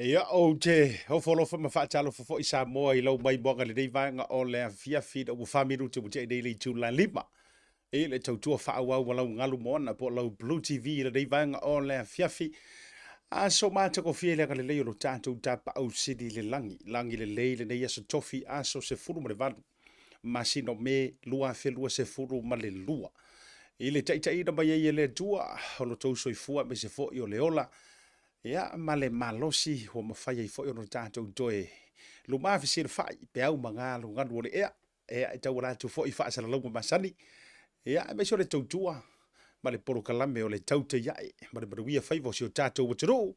Ia o te hofolofa ma whaatalo fa i Samoa I lau mai bonga le reivanga o lea fia fida ua whamiru te mute daily tula lima. E le tautua whaawau walau ngalu moana po lau Blue TV le reivanga o lea fiafi. A so mata ko fia lea le leo lo tātou tapa au sidi le langi. Langi le lei le nei aso tofi aso se furu ma le valu. Masino me lua fe lua se furu ma le lua. I le taitai na mai e le tua, holo tau soifua me se fo I o le ola. Ia male malosi ho mawhai fo I no tātou toe. Luma fi sir fai pe au manga lo nganu o le ea. Ea tau wala tu fo I wha asala lau masani. Ia me so le tautua. Male poro kalame o le Tautai A'e. Male maruia fai vo si o tātou waturu.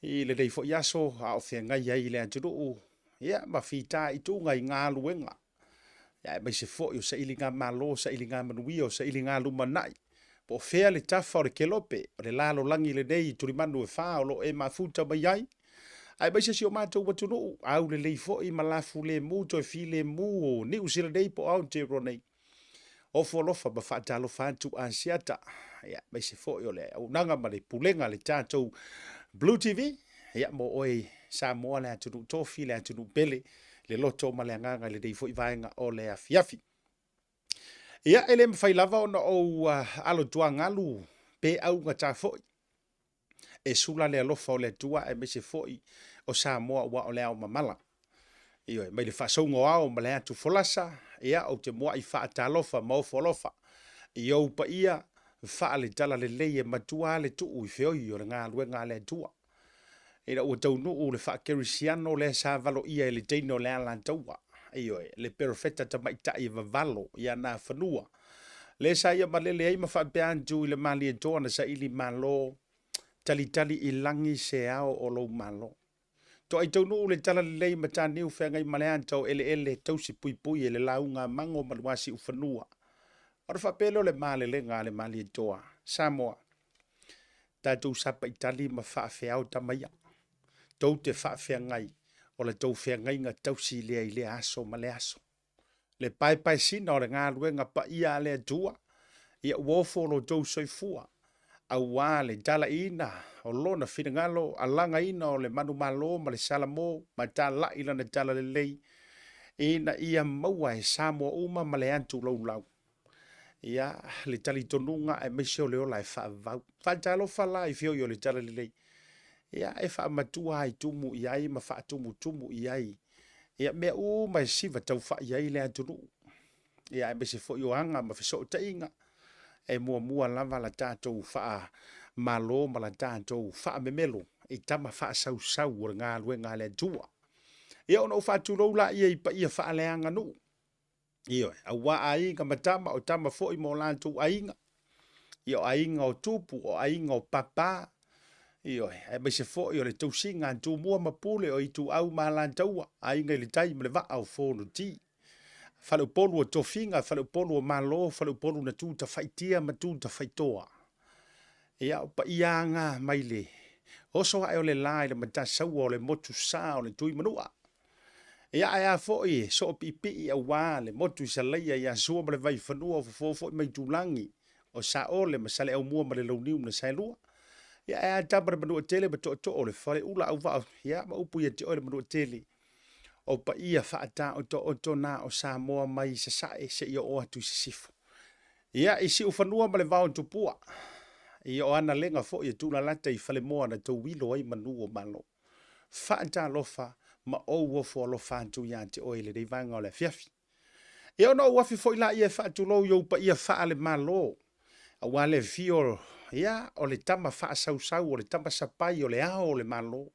I le dei fo iaso a o thea ngai ai le aturu. Ia ma fita I tu ngai ngā luenga. Ia me se fo I o sa ili ngā malo, sa ili ngā manuia o sa ili ngā lumanai. Po fea le tafa o le kelope, o le lalo langi le nei, turimanu e wha o lo e mafuta mai ai. Ai baisa si o mātou watunu, au le lei fo I malafu le mu, toi fi le mu, o ni usira nei po au te ronei. O folofa ma whaatalo whantu a siata. Ia, baisa fo I o le au nanga ma le pulenga le tātou Blue TV. Ia, mo oi Samoa le atunu tofi, le atunu pele, le loto ma le anganga le dei fo I vaenga o le afiafi. Ia ele mawhai lava ona o alo tua ngalu pe au ngata foi. E sula le alofa o le tua e mese foi o Samoa ua o le au mamala. Iyo e mai le whasongo ao ma le atu folasa. Ia o te mua I whaatalofa mau folofa. Iyo upa ia wha le tala le leie matua le tuu I feoi o le ngā luenga le tua. Ira ua tau nuu le wha kerisiano le sa valo ia le teino le ala taua. Iyo le perfecta ta mai tai valo ia na fanua le sa ia malele ai ma fa peantu le mali e tona sa ili malo tali I langi se ao o lo malo to ai tonu le tala le mata niu fe ngai male anto ele tausi pui pui ele launga mango maluasi u fanua ora fa pelo le male le ngale mali e toa Samoa tatu sapa Itali ma fa fe au tamaya to te fa fe ngai o le tau fea ngai ngā tausi lea I le aso ma le aso. Le pai sina o le ngā luenga pa ia le tua. Ia uofo lo tau soifua. A wā le tala ina o lona fina ngalo alanga ina o le manu malo ma le salamo ma ta la ila na tala le lei. Ina ia maua e Samoa uma ma le antu lau lau. Ia le tali tonunga e mesio leo la e wha vau. Whantalo whala I fio I o le tala le lei. Ia e wha matua ai tumu I ai ma wha tumu I ai. Ia mea mai siva tau wha I ai le atunu. Ia e mese fo I o anga ma fiso o tainga. E mua lava la tātou wha malo ma la tātou wha memelo. I tama wha sau o ngā luenga le tua. Ia ono wha tūrou la ia I pa ia wha leanga nu. Ia a wā ainga matama o tama fo I mo lantou ainga. Ia o ainga o tupu o ainga o papa. Iyo, e mai se fo I o le tausinga tu mua mapule o I tu au malantaua, a inga le tai mle va au fono ti. Falu polu o tofinga, falu polu o malo, falu polu na tu ta faitia ma tu ta faitoa. Ia o pa ianga mai le. Oso ai o le lai le mata sau o le motu sa o le tui manua. Ia ai fo I so o pipi a wā le motu sa leia ia sua ma le vai fanua o fo mai tulangi. O sa o le masale au mua ma le launiu na sailua. Ia e tabara manua tele ma to o le fare ula au vau. Ia ma upu ia te o le manua tele. O pa ia whaata o to na o Samoa mai sa sae se ia o atu si sifu. Ia isi ufanua ma le vau tupua. Ia o ana lenga fo ia tula lata I fale moa na tau wilo ai manu o malo. Whaata lofa ma o wofo lofa antu ia te oile rei vanga o le fiafi. Ia o na wafi fo ila ia whaatu lo iau pa ia wha le malo. A wale fio ia o le tama wha sau o le tama sapai o le ao o le malo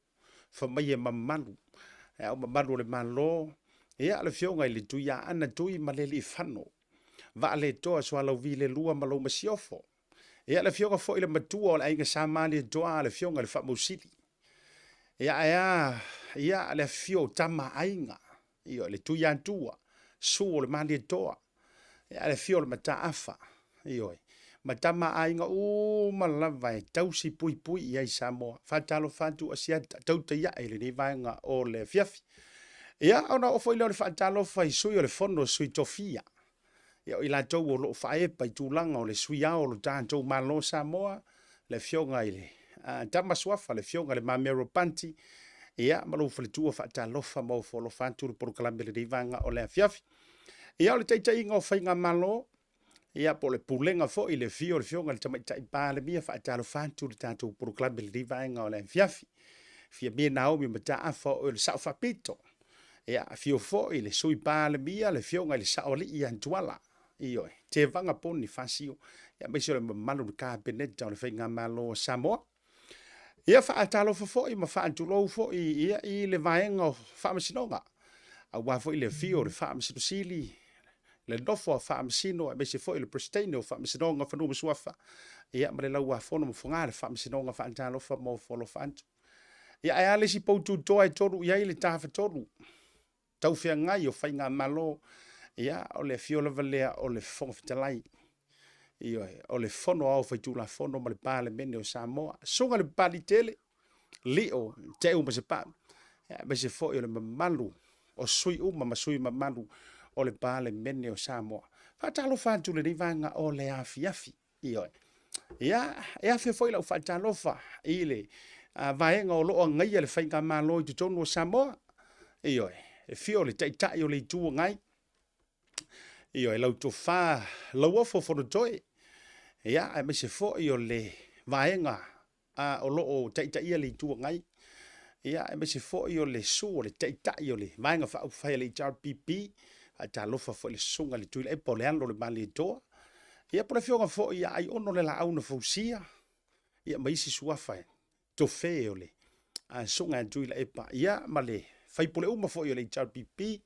fa mai e mamalu e au mamalu o le malo ia le fionga I le tui a ana tui ma le li whano va le toa so alau vi le lua ma lau masiofo ia le fionga fo I le matua o le ainga sa mali e toa le fionga le wha mausili ia le fio tama ainga ia le tui antua su o le mali e toa ia le fio le mata afa ia matama ainga malava e tausi pui I ai Samoa. Whatalo whantu asia Tautai A'e le nei vaenga o le fiafi. Ia ona ofo I leo le whatalo whai sui o le fono sui tofia. Ia o I la tau o lo whae pa I tūlanga o le sui ao lo tātou malo Samoa le fionga I le. Tamaswafa le fionga le mamero panti. ia ma lo falitua faatalofa mo folofa atu le porokalame le vanga o le afiafi ia o le taitaiga o faiga malo ia po le pulenga fo'i le fio le fionga le tamaitai palemia faatalofa atu le tatou porokalame le vaega o le afiafi fia mia naomi mataafa o le sa'o fa'apito ia fio fo'i le sui palemia le fionga le sa'o ali'i antuala ioe te vanga poni fasio ia maisi o le mamalu le kapeneta o le faiga malo o Samoa ia faatalofa fo'i ma faatulou fo'i ia i le vaega o fa'amasinoga auā fo'i le fio le fa'amasinosili le nofo a fa'amasino e maisi fo'i le pristine o fa'amasinoga fanua masuafa ia ma le lau afono ma fogā le fa'amasinoga faatalofa mo folofa atu ia e ale si poututoa e tolu ia i le tafetolu taufeagai o faiga malo ia o le fio lava lea o le fofoga fetalai ioe o le fono ao faitulafono ma le palemene o Samoa suga le palitele li'o te uma se pa ma se fo'i o le mamalu o sui uma ma sui mamalu o le palemene o Samoa faatalofa atu lenei vaega o le afiafi ioe ia e afe fo'i lau faatalofa i le vaega o lo'o agaia le faiga malo i totonu o Samoa ioe e fio le taʻitaʻi o le ituagai ioe lau tofā lau ofo fonotoe ia e maise fo'i o le vaega o lo'o taʻitaʻia le ituagai ia e maise fo'i o le su o le taʻitaʻi o le vaega fa'aufai le HRPP faatalofa fo'i le susuga le tui le epa o le alo le malietoa ia po le fioga fo'i ia ai ono le la'auna fausia ia ma isi suafa e tofē o le suga tui le epa ia ma le faipule uma fo'i o le HRPP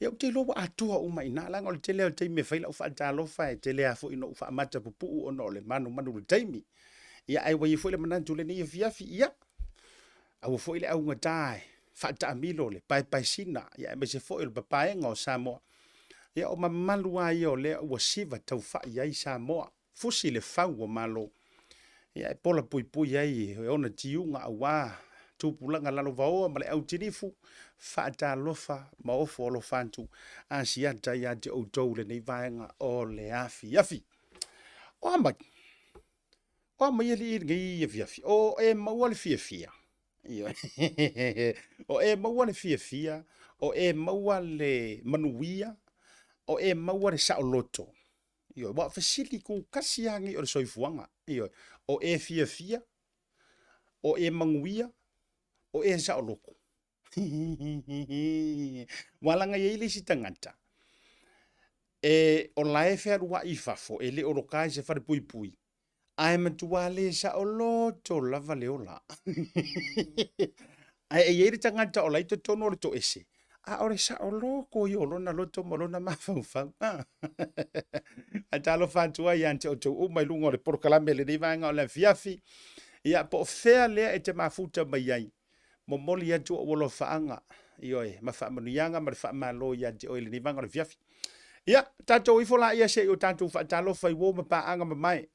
ia o te loa atua uma ina langa o le tele o le taimi e faila o faatalofa e tele a fo'i no faamata pupu'u ono o le manu le taimi ia ai wai fo'i le manatu lenei afiafi ia aua fo'i le augatā e faata'amilo le paepaesina ia e maise fo'i o le papaega o Samoa ia o mamalu a ia o lea ua siva taufa'i ai Samoa fusi le fau o malo ia e pola puipui ai e ona tiuga auā tupulaga lalo vaoa ma le autinifu faatalofa ma ofo alofa atu asiata iā te outou lenei vaega o le afiafi o amai ia li'iligei afiafi o e maua le fiafia ia o e maua le fiafia o e maua le manuia o e maua le sa'oloto io wa fasili ku kasi angi o le soifuanga io o e fiafia o e manguia o e sa'oloko walanga ye ile sitangata e o lae fe arua i fafo e le o lokai se fare pui pui ai matuale sa'oloto lava le ola ai e ye tangata o lai to tono le to ese a ore sa'oloko i olona loto molona mafaufau a talo fatua i ante o tau umai lungo le porokalame le vaega o le afiafi ia po fea lea e te mafuta mai ai mo moli atu o lo faanga ioe ma fa manuianga ma fa malo ia te o le vaega o le afiafi ia tatou i fola ia se o tatou fa talo fai wo ma paanga ma mai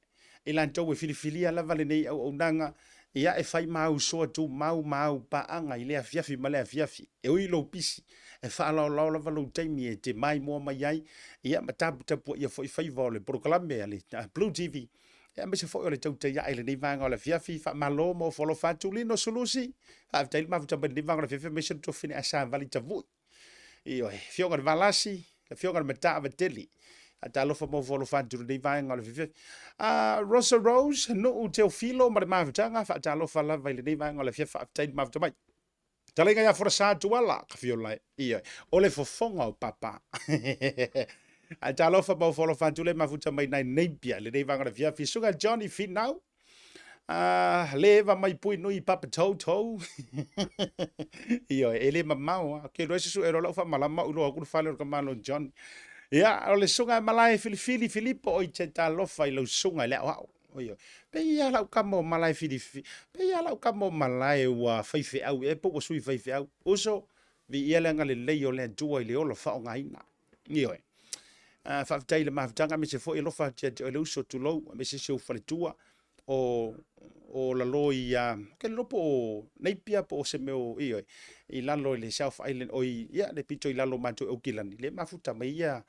i lantou e filifilia lava le nei au nanga ia e fai mau so tu mau paanga i le afiafi ma le afiafi e oi lo pisi e fa la lava lo taimi e te mai mo mai ai ia ma tapu ia foi fai vole proclame ali Blue TV ia me se foi o le Tautai A'e le nei vaega o le afiafi fa malo mo folo fatu lino sulusi fa tail ma futa ben vaega o le afiafi me se to fine asa vali tavu io fionga de valasi fionga de mata vateli atalofa mo folo fatu le vaega o le afiafi Rosa Rose no te filo ma ma futanga fa atalofa lava le nei vaega o le afiafi fa tail ma futa mai talenga ia fora sa tuala ka fiola ia o le fofonga o papa a talofa mo folo fantule mafuta mai nai neipia le nei vaega le afiafi suga Johnny Finau leva mai pui nui papa toto io ele mamau ke lo su ero lo fa malama ulo ku fale ka malo John ia o le suga malai Filippo o te talofa i lo suga le wa io pe ia la kamo malai Filipi pe ia la kamo malai wa faife au e po sui faife au uso vi ia le leo le tua i le olo fa nga ina io fa tai le mafutanga me se fo i lo fa te le uso tu lo me se se fa le tua o la loi ke lopo neipia po se meu io i lalo le South Island o ia le pito i lalo mato o kilani le mafuta mai ia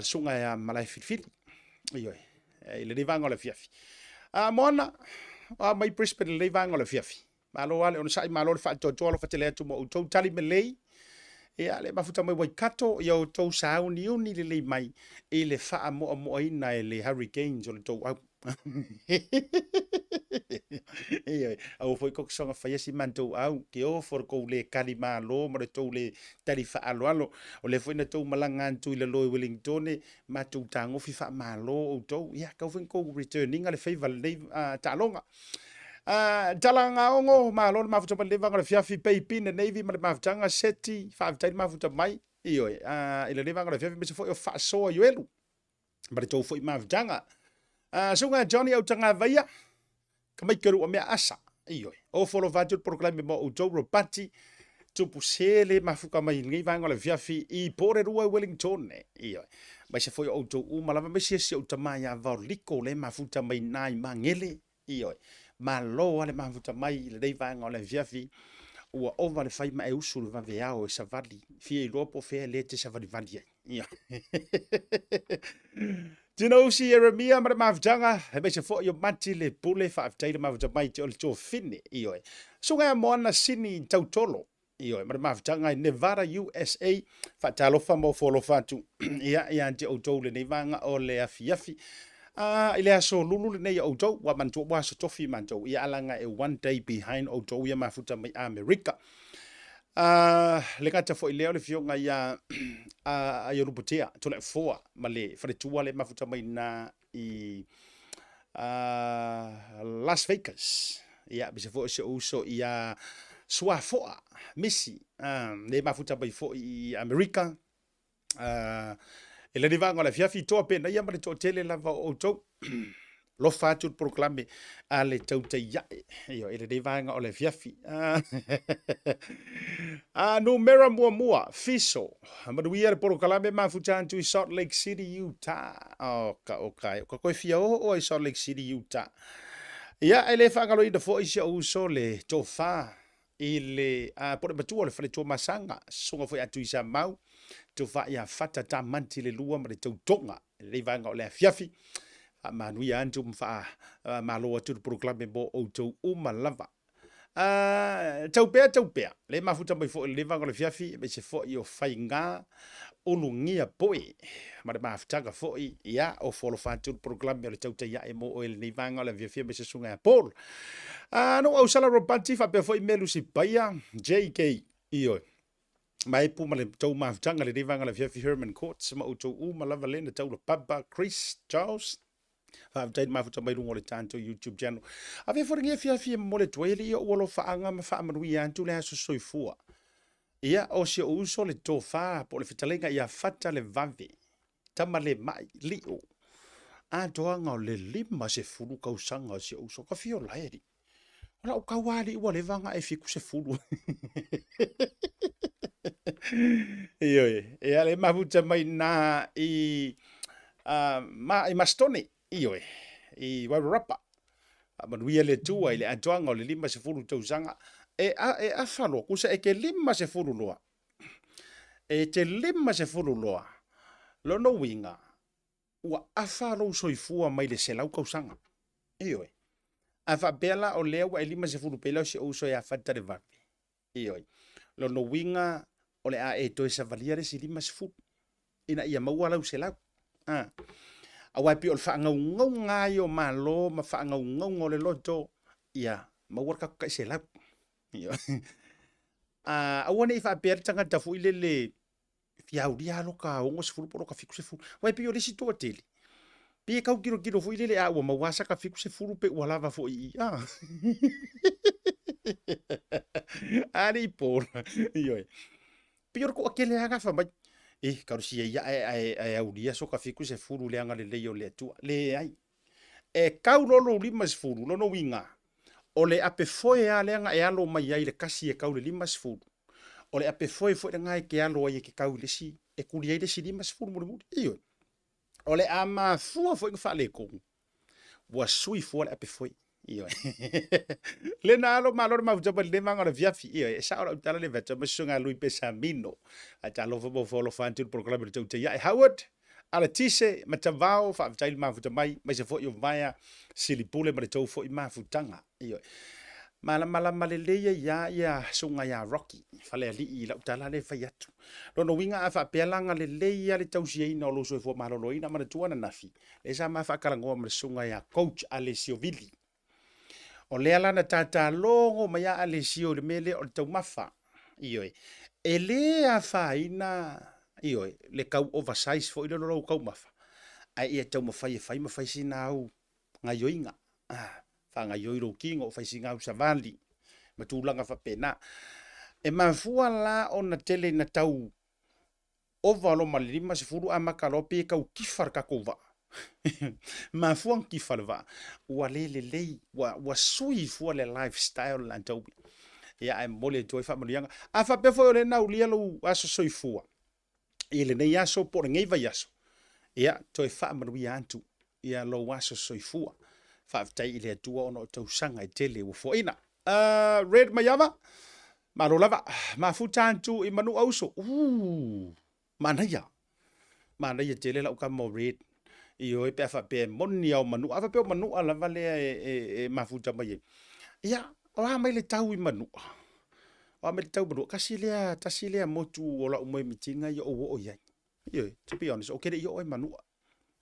sunga ya malai Filipi io le vaega o le afiafi mona mai Brisbane le vaega o le afiafi malo ale ona sai malo le fa to lo fa tele atu mo to tali melei ia le mafuta mai Waikato ia o tou sauni uni le mai e le faa mo ina e le hurricanes o le tou au. Ia au foi ko songa fa yesi mantou au ke o for ko le kalima lo mo le tou le tali fa alo o le foi na tou malanga antu le lo Wellington ma tou tango fi fa malo o tou ia ka foi ko returning ale favor le talonga. Talanga ongo malo mafuta ma leva ngala fiafi peipi na navy ma mafutanga seti fa tai mafuta mai io ile leva ngala fiafi me se foi o fa so yo elu ma tou foi mafutanga sunga Johnny au tanga vaia kamai keru o mea asa io o folo vatu proclame mo o tou pati tu pusele mafuka mai ngai vanga la fiafi I pore rua Wellington io ma se foi o tou malava me se o tamaya va liko le mafuta mai nai mangele io malo ale mafuta mai le dei vanga le fiafi ua ova le fai ma e usu le vaveao e savali fie I lopo fea le te savali vali ia Tino usi Jeremia ma le mafutanga he me se fo yo mati le pule fa aftai le mafuta mai te o le tō fine io sunga moana sini tautolo io ma le mafutanga I Nevada USA fa talofa mo folo fatu ia ante o tō le nei vanga o le afiafi ile aso lulu le nei o tau wa mantu wa so tofi mantu ia alanga e one day behind o tau ia mafuta mai America le kata fo ile o le fionga ia a yoruputea to le foa male fare tua le mafuta mai na I Las Vegas ia bise fo se uso ia swa foa misi le mafuta mai fo I America ele vanga la fiafi to pe na ia ma to tele la va o to lo fatu proclame ale Tautai A'e io ele vanga o le fiafi no mera mua fiso ma do ia proclame ma futan to Salt Lake City Utah okay ko fia o Salt Lake City Utah ia ele fanga lo I fo I se uso le tofa ile por batua le fale to masanga songa foi atu isa mau to fa ia fata ta manti le lua ma le tautonga le vanga o le fiafi manui antu mfa malo atu proclame bo o to umalava taupea le mafuta mai fo le vanga o le fiafi me se fo io fainga ulungia poi ma le mafutanga fo ia o folo fatu proclame le Tautai A'e mo o le vanga o le fiafi me se sunga Paul no au sala robati fa pe fo melu si paia JK io mai pu ma le tau mafutanga le vanga le fiafi Herman Court ma o tau malava le na tau le papa Chris Charles fa tai mafuta mai rungo le tanto YouTube channel ave fo ngia fiafi mo le toeli o lo faanga ma fa manui antu le aso soifua ia o se uso le tofa po le fitalenga ia fata le vave tama le mai liu a toanga o le lima se fulu kausanga se uso ka fio laeri ola o kawali ua le vanga e fiku se fulu io e ale mafuta mai na I mastone io I warapa manuia le tua ile atoanga o le lima se fulu tausanga e afalo kusa e ke lima se fulu loa e te lima se fulu loa lo no winga ua afalo soifua mai le selau kausanga io afa bela o lewa e lima se fulu pela se uso ya fata de vapi io lo no winga o le a e to esa valiare si lima se fulu ina ia maua lau selau awai pi o le whaangau ngau ngai o malo ma whaangau ngau o le loto ia maua ka selau awane I whaapere tanga tafu I le fiau ria loka ongo se fulu poro ka fiku se fulu wai pi o lesi toa tele pi e kau kiro fu I le a ua mawasa ka fiku se fulu pe ua lava fo I ari pora pi o ko akele aga fa mai karusia ia e aulia so ka fiku se fulu le anga le leio le tua le ai e kau lolo lima se fulu lono winga o le ape foe a le anga e alo mai ai le kasi e kau le lima se fulu o le ape foe ngai ke alo ai ke kau le si e kuli ai le si lima se fulu muri io o le ama fua foi fa le ko wa sui fo le ape foe io le nalo malo ma vuta le manga le via fi io e sa ora tala le veta ma sunga lui pesamino a talo fo fo fanti programma de Tautai A'e Howard ala tise matavao fa vuta ma vuta mai se fo io vaya silipule ma le tau fo I ma futanga io mala maleleia ia sunga ia Rocky fale ali I la utala le fai atu lono winga a fa pelanga le leia le tausia ina o lo so fo malolo ina mana tuana nafi le sa ma fa kalango ma sunga ia coach Alessio Villi o le ala na tata longo ma ia Alessio le mele o le tau mafa ioi e le a fa ina ioi le kau oversize fo ile lo kau mafa ai ia tau mafai mafai sina au ngai oinga fa ngai oiro kingo fai singa u savali matulanga fa pena e mafua la ona tele na tau ovalo malima se furu ama kalope ka u kifar ka kova mafua kifar va wa lele wa sui fu le lifestyle la tau ya ai mole toi fa molianga a fa pe fo le na ulia lo aso soifua ile ne yaso por ngai va yaso ya toi fa mali antu ya lo aso soifua fa tai ile tua ono tau sanga tele wo fo ina red mayama marolava mafutantu I manu auso manaya tele la ukamo red io e fa pe moni au manu ava pe manu ala vale e mafuta mai ya o mai le tau I manu o mai le tau manu tasilia motu o la umoi mitinga yo o ya io to be honest okay yo e manu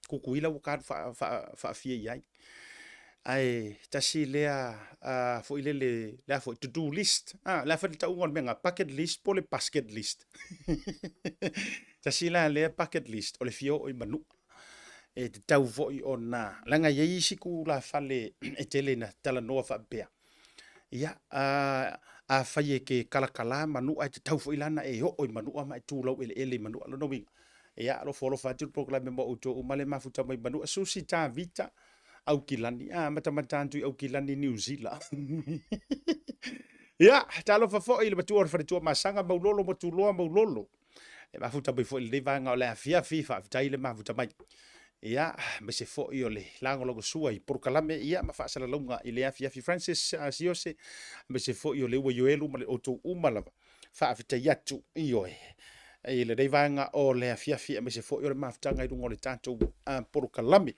kukuila wo ka fa fie ya ai tasilea fo ile le fo to do list la fa ta ngon menga bucket list po le basket list tasila le bucket list o le fio I manu e te tau fo I ona langa ye siku la fale e tele na tala no fa bea ia a faye ke kala manu ai te tau fo ilana e o I manu ma tu lo ele manu lo no wi ia lo fo lo fa tu proclame mo auto o male mafuta mai manu susi ta vita au kilani mata tu au kilani New Zealand ya talo fa fo ile batu or fa tu masanga maulolo matuloa maulolo e mafuta bai fo ile vanga ole afia fifa tai le mafuta mai ya me se fo ile lango logo sua I por kalame ia ma fa sala longa ile afia fi Francis siose me se fo ile wo yoelu ma le oto umala fa afita yatu ioe ile dei vanga ole afia fi me se fo ile mafuta ngai dungo le tanto por kalame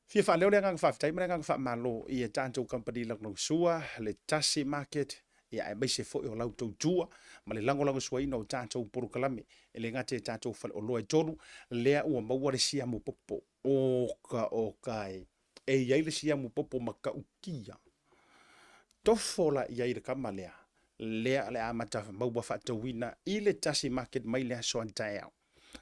Fia fa leo le ngang fa tai ma ngang fa malo I tanto company la no sua le Tasi Market ia e se fo o lau tua ma le lango sua ino tanto por kalame ele ngate tanto fa o lo tolu le u ma wa le sia mu popo o kai e ia le sia mu popo maka ukia tofola ia I kamalea le amata ma wa fa tawina I le Tasi Market mai le so antae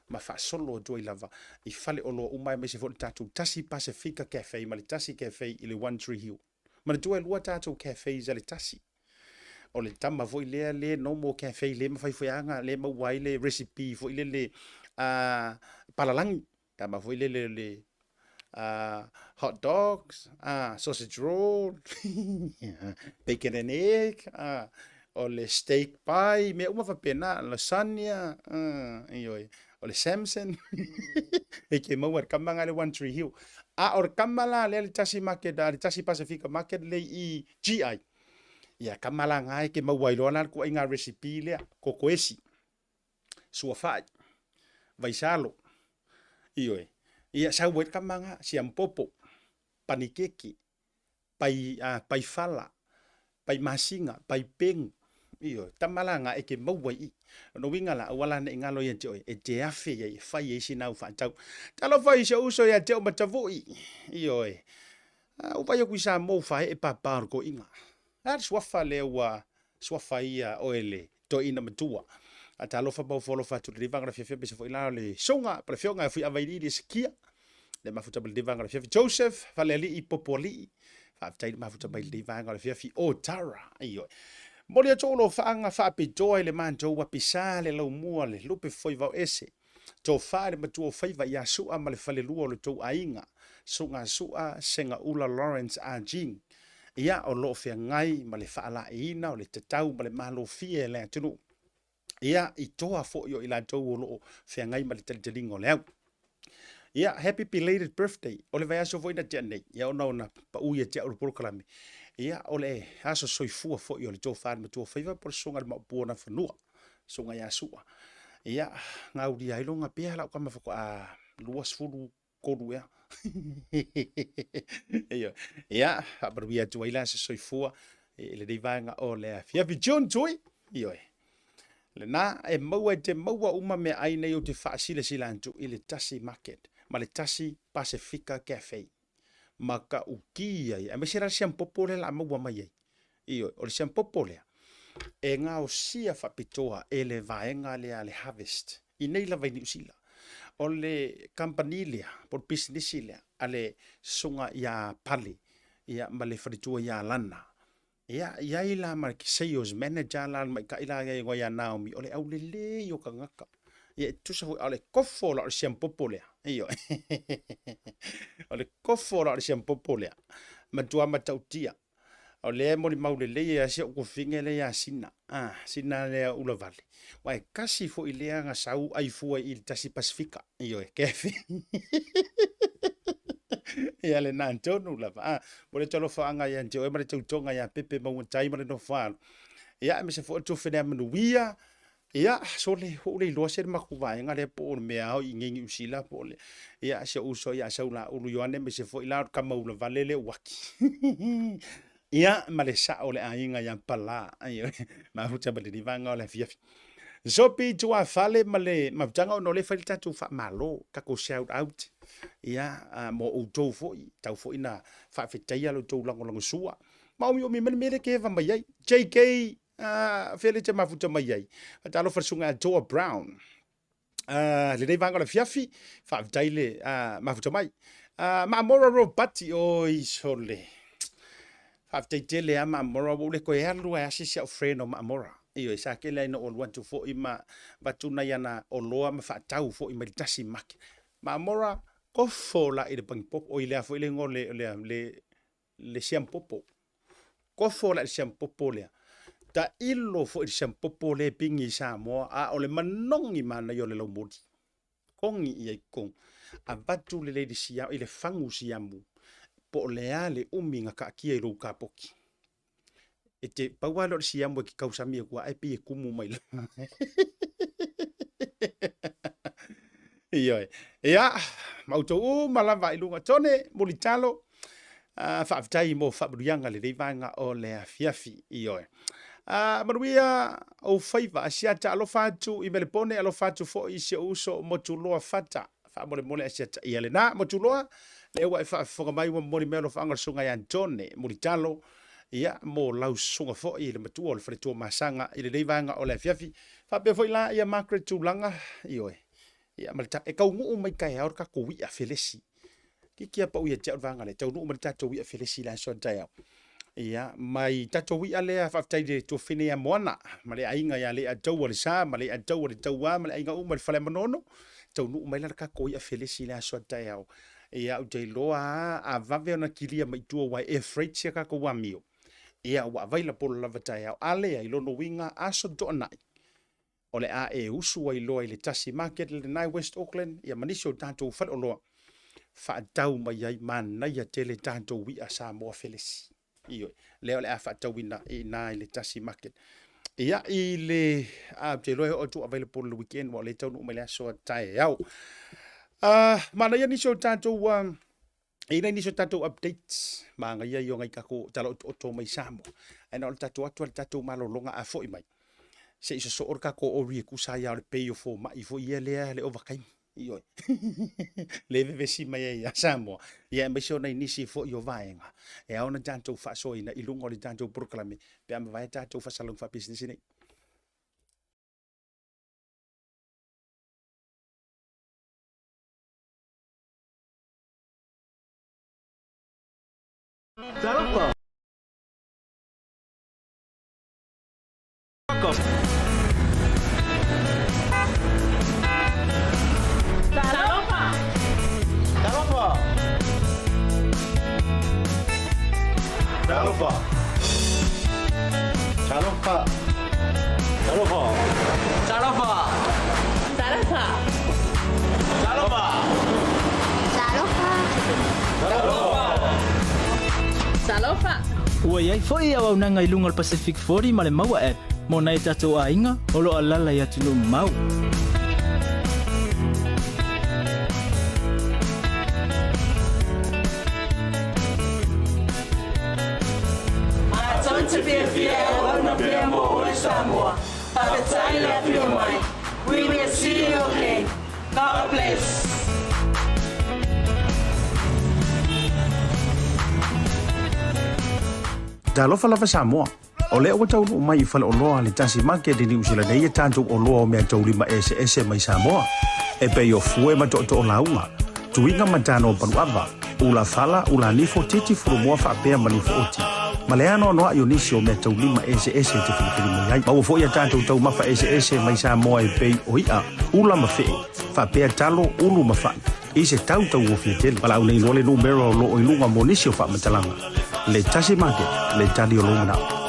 ma fa solo doi lava I fale o lo umai me se fo tatu Tasi Pacifica Cafe ma le Tasi Cafe I le One Tree Hill ma le tua lua tatu cafe za le Tasi o le tama foi le no mo cafe le ma fai foianga le ma wai le recipe foi le palalang tama foi le hot dogs sausage roll bacon and egg o le steak pie me uma fa pena lasagna io o le Samson e ke mau ar kamanga le One Tree Hill or kamala le Tasi Market le Tasi Pacifica Market le I GI ia kamala ngai ke mau wai lona ko inga recipe le kokoesi sua fai vai salo io ia sa wet kamanga siam popo panikeki pai fala pai masinga pai peng io tamalanga e ke mau wai no winga la wala ne ngalo ye joy e te afi ye fai e sina fa tau talo fai se uso ya te o matavui io o vai ku sa mo fai e papar ko inga swafa le wa swafa ia o ele to ina matua atalo fa folo fa tu livanga la fia se foi la le songa pre fionga fui avaidi de skia le mafuta bel livanga la fia Joseph fa le I popoli fa tai mafuta bel livanga la fia fi o tara io Molia tolo faanga fa pe joy le man jo wa pisale lo mua le lupe foi va ese to fare ma tu faiva ya su ama le fale luo le to ainga sunga sua senga ula Lawrence Ajing ia o lo fe ngai ma le faala ina o le tatau ma le malo fie le tunu ia I toa fo yo ila to lo fe ngai ma le telingo le ia happy belated birthday o le vai so foi na tene ia ona na pa u ia te o proklame ia ole aso soifua fo yo le to fa ma to faiva por sunga ma bona fanua sunga ya sua ia ngau dia I longa pe la kama fo luas fulu kodu ia ia ia abria tu ila se soifua le dei vanga o le fia fi John Joy io le na e maua te maua uma me ai nei o te whaasile silantu i le Tasi Market ma le Tasi Pacifica Cafe ma ka uki ai a me sera siam popole la maua mai ai io o le siam popole e ngā o sia whapitoa e le vaenga le ale harvest i nei la vai New Zealand o le company lea por business lea ale sunga ia pali ia ma le wharitua ia lana ia ila ma ki sales manager la mai ka ila ia ngoi Naomi ole au le yo ka ngaka ia tu sa ole kofo la siam popole io ole kofo la siam popole ma tua ma tautia ole mo ni maule le ia se ko finge le ia sina le ula vale wai kasi fo ile nga sau ai fu i Tasi Pacifica io kefi ia le na tonu la mo le tolo fa nga ia njo e ma le tonga ia pepe mo tai ma le no fa ia me se fo to fene manu wia ia so le ho le lo se ma ku vai nga le po me au i ngi usila po le ia se uso ia sa ula ulu yoane me se fo ila ka mo le vale le waki ia ma le sa o le ainga ia pala ia ma huta ba le vanga o le fia Zopi tua fale male mabtanga no le falta tu fa malo ka ko shout out ia mo o to fo tau fo ina fa fetai lo to lango sua ma o mi me ke va mai JK fele te mafuta mai ta lo farsunga Joe Brown le dei vanga la fiafi fa fetai le mafuta mai ma mora robati o isole fa fetai le ama mora le ko ya lu ya si friend o ma mora io sa ke le no o want to fo ima batuna yana o loa ma fa tau fo ima Tasi Market ma mora ko fo la i de pang pop o ile fo ile ngole le siam popo ko fo la siam popo le ta illo fo siam popo le pingi Samoa a o le manongi mana yo le lo modi kongi i kong a batu le di sia ile fangu siamu po le ale uminga ka kia ro ka poki e te paualo si amo ki kausa mi kwa ai pi kumu mai la ia mauto malava ilunga tone molitalo fa aftai mo fa brianga le vanga o le fiafi io maruia o faiva asia ta lo fatu i mele pone alo fatu fo i se uso motuloa fata fa mole asia ta ia le na motuloa le wa fa fo mai mo melo fa ngal sunga ya tone molitalo ia mo lau sunga fo i le matua o le wharetua masanga i le reivanga o le fiafi fa pe fo ila ia Margaret tūlanga ioe ia malta e kau ngu mai kai aur ka ko wi a felesi ki kia pa uia tau vanga le tau ngu mai tato wi a felesi la so tai ia mai tato wi ale fa tai de to fine ya mona ma le ainga ya le tau o le sa ma le tau o le tau wa ma le ainga uma le fale manono tau ngu mai la ka ko wi a felesi la so tai ia u te loa a vave ona kilia mai tua wa e freight sia ka ko wa mio ia wa vaila polo lava tai au ale ai lono winga aso donai o le a e usu ai loa i le Tasi Market le nai West Auckland ia manisio tātou whal o loa whaatau mai ai mana ia tele tātou wi a Samoa felesi io leo le a whaatau i nai le Tasi Market ia i le te loe o tu availa polo le weekend wa le tau nu mai le aso tai au mana ia nisio tātou ina ni so tatou updates manga ia yo ngai kako talo o mai Samoa ana o tatou atu tatou malolonga a foi mai se iso so orka ko o ri ku sa ya le pay fo mai fo ia le overkai io le vesi mai ia Samoa ia mai so nei nisi fo yo vaenga e ona tatou fa so ina ilungo le tatou proclame pe am vai tatou fa salong fa business nei Talofa. Talofa. Talofa. Talofa. Talofa. Talofa. Talofa. Talofa. Talofa. Salofa. Ua iai foi au nanga i lunga al Pacific 40 ma le maua app. Mo nai tatou ainga, o lo alala i atu no mau. It's on to be our place. Talofa lava Samoa. O lea ua tau mai I whale o loa le Tasi Market ni usila nei e tātou o loa o mea tau lima ese mai Samoa. E pei o fue ma to o launga. Tuinga matano o Bluwave. Ula fala, ula nifo titi furu mua whaapea ma nifo oti. Ma le ano noa i o nisi o mea tau lima ese te whilikiri mai ai. Ma ua fo ia tātou tau mafa ese mai Samoa e pei o ia. Ula ma fee. Whaapea talo, ulu ma whai. I se tau o fia tele. Pala au nei lole numero o lo o ilunga mo nisi o whaamatalanga. Le Tasi Market, le tali o longa nao.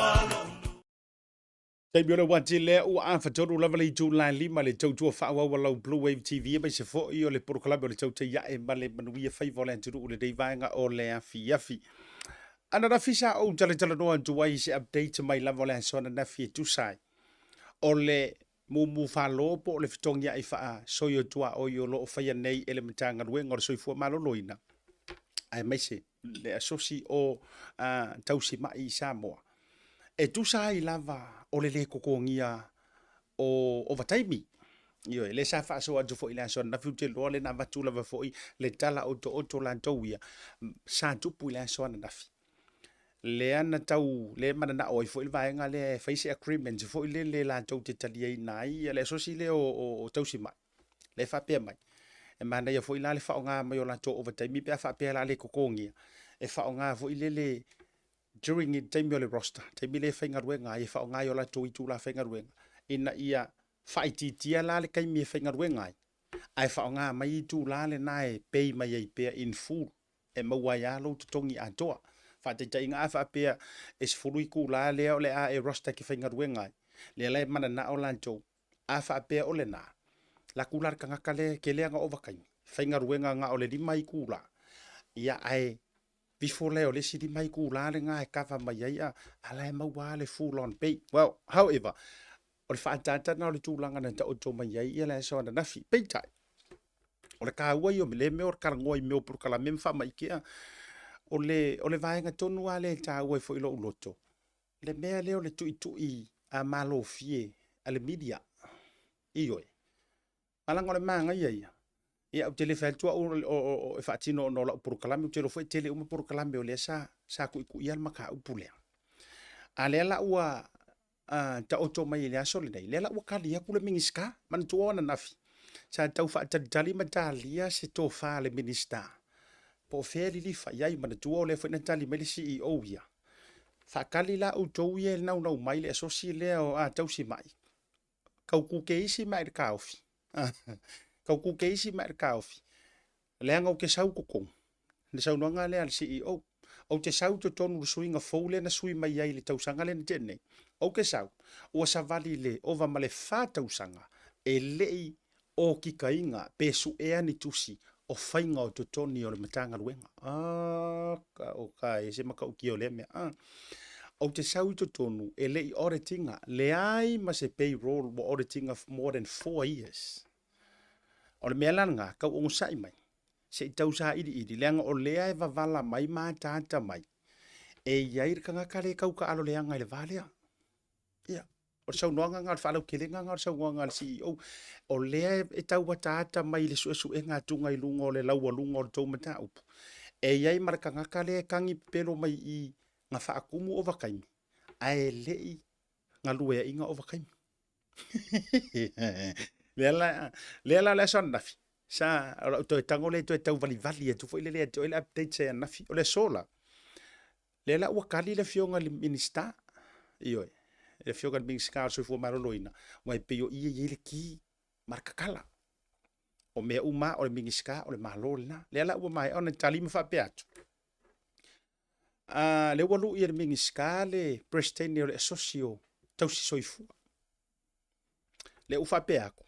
Tay biora wati le u a fatoru lava le July 5 le tau tua whaawa walau Bluwave TV mai se fo I o le porokalabe o le Tautai A'e ma le manuia whaiva le anturu o le deivaenga o le afi. Ana rafi sa o tala noa tuwai se update mai lava le ansona na fi tusai. O le mumu whalo po o le fitongi ai wha soio tua o yo lo whaia nei ele matanga ruenga o le soifua maloloina. Ai mai se le asosi o tausi mai Samoa. E tusai lava o le kokongia o overtime. Io le sa fa so atu fo ila so na fiute lo le na vatu lava fo le tala auto la tauia sa tupu ila so na fi. Le ana tau le mana na o fo il vaenga le face agreement fo le la tau te talia nai le so si le o tausi mai. Le fa pe mai. E mana ia fo ila le fa nga mai o la to overtime pe fa pe la le kokongia. E fa nga fo le during it time le roster time le fainga ruenga e fa nga yo la to itu la fainga ruenga ina ia fight tia la le kai mi fainga ruenga ai fa nga mai itu la le nai pay mai ai pe in full e maua ya lo tongi atoa fa te tai nga fa pe es fului ku la le o le a e roster ki fainga ruenga le mana na o lanto a fa pe o le na la kular ka ngakale ke le nga overkai fainga ruenga nga o le di mai kula ia ai before leo le sidi mai ku la le nga e kafa mai ai ala e maua le full on pay. Well, however, o le whaatata na o le tūlanga na ta oto mai ai ia le so na nafi pay tai. O le ka ua i o le me o karangoi me o purukala me mwha mai kia o le vaenga tonu a le ta ua i fo ilo uloto. Le mea leo le tui a malo fie a le media. Ioi. Malanga o le manga ia. Ia o tele tua o e fatino no la purkalame o tele foi tele uma purkalame o le sa ku ia maka upule. A le la ua ta oto mai le aso le nei. Le la ua kalia ku le mingiska man tua na nafi. Sa tau fa tali matalia se to fa le minista. Po feli li fa ia man tua le foi na tali me le CEO ia. Fa kali la o to ia na mai le asosi le o tausi mai. Kau ku ke isi mai ka ofi. Kau ku ke isi mai ka ofi. Le anga o ke sau kokong. Le sau noanga le al CEO. O te sau to tonu suinga foule na sui mai ai le tausanga le tene. O ke sau. O sa vali le ova male fa tausanga. E lei o ki kainga pesu e ani tusi o fainga o to toni o le matanga ruenga. O kai se maka uki o le mea. O te sau to tonu e lei ore tinga. Le ai ma se payroll mo ore tinga for more than 4 years. O le mea langa, kau ongo sai mai. Se i tau sa idi, leanga o lea e wavala mai maa tata mai. E iair ka ngakare kau ka alo leanga i le valea. Ia. O sau noanga ngar whalau kelenga ngar sau noanga le CEO. O lea e tau wa tata mai le suesu e ngā tunga i lunga o le laua lunga o le tau mata upu. E iai mara ka ngakare kangi pelo mai i ngā whaakumu o wakaimi. Ae lei ngā lue inga o wakaimi. Lela le son nafi sa to tangole to tau vali e tu foi le to le update se nafi o le sola lela o kali le fionga le minista io le fionga le minista so fu maroloina mai pe yo i le ki marka kala o me uma o le minista o le malolna lela o mai on talima fa peatu le walu i le minista le president le socio tau si soifu le ufa peako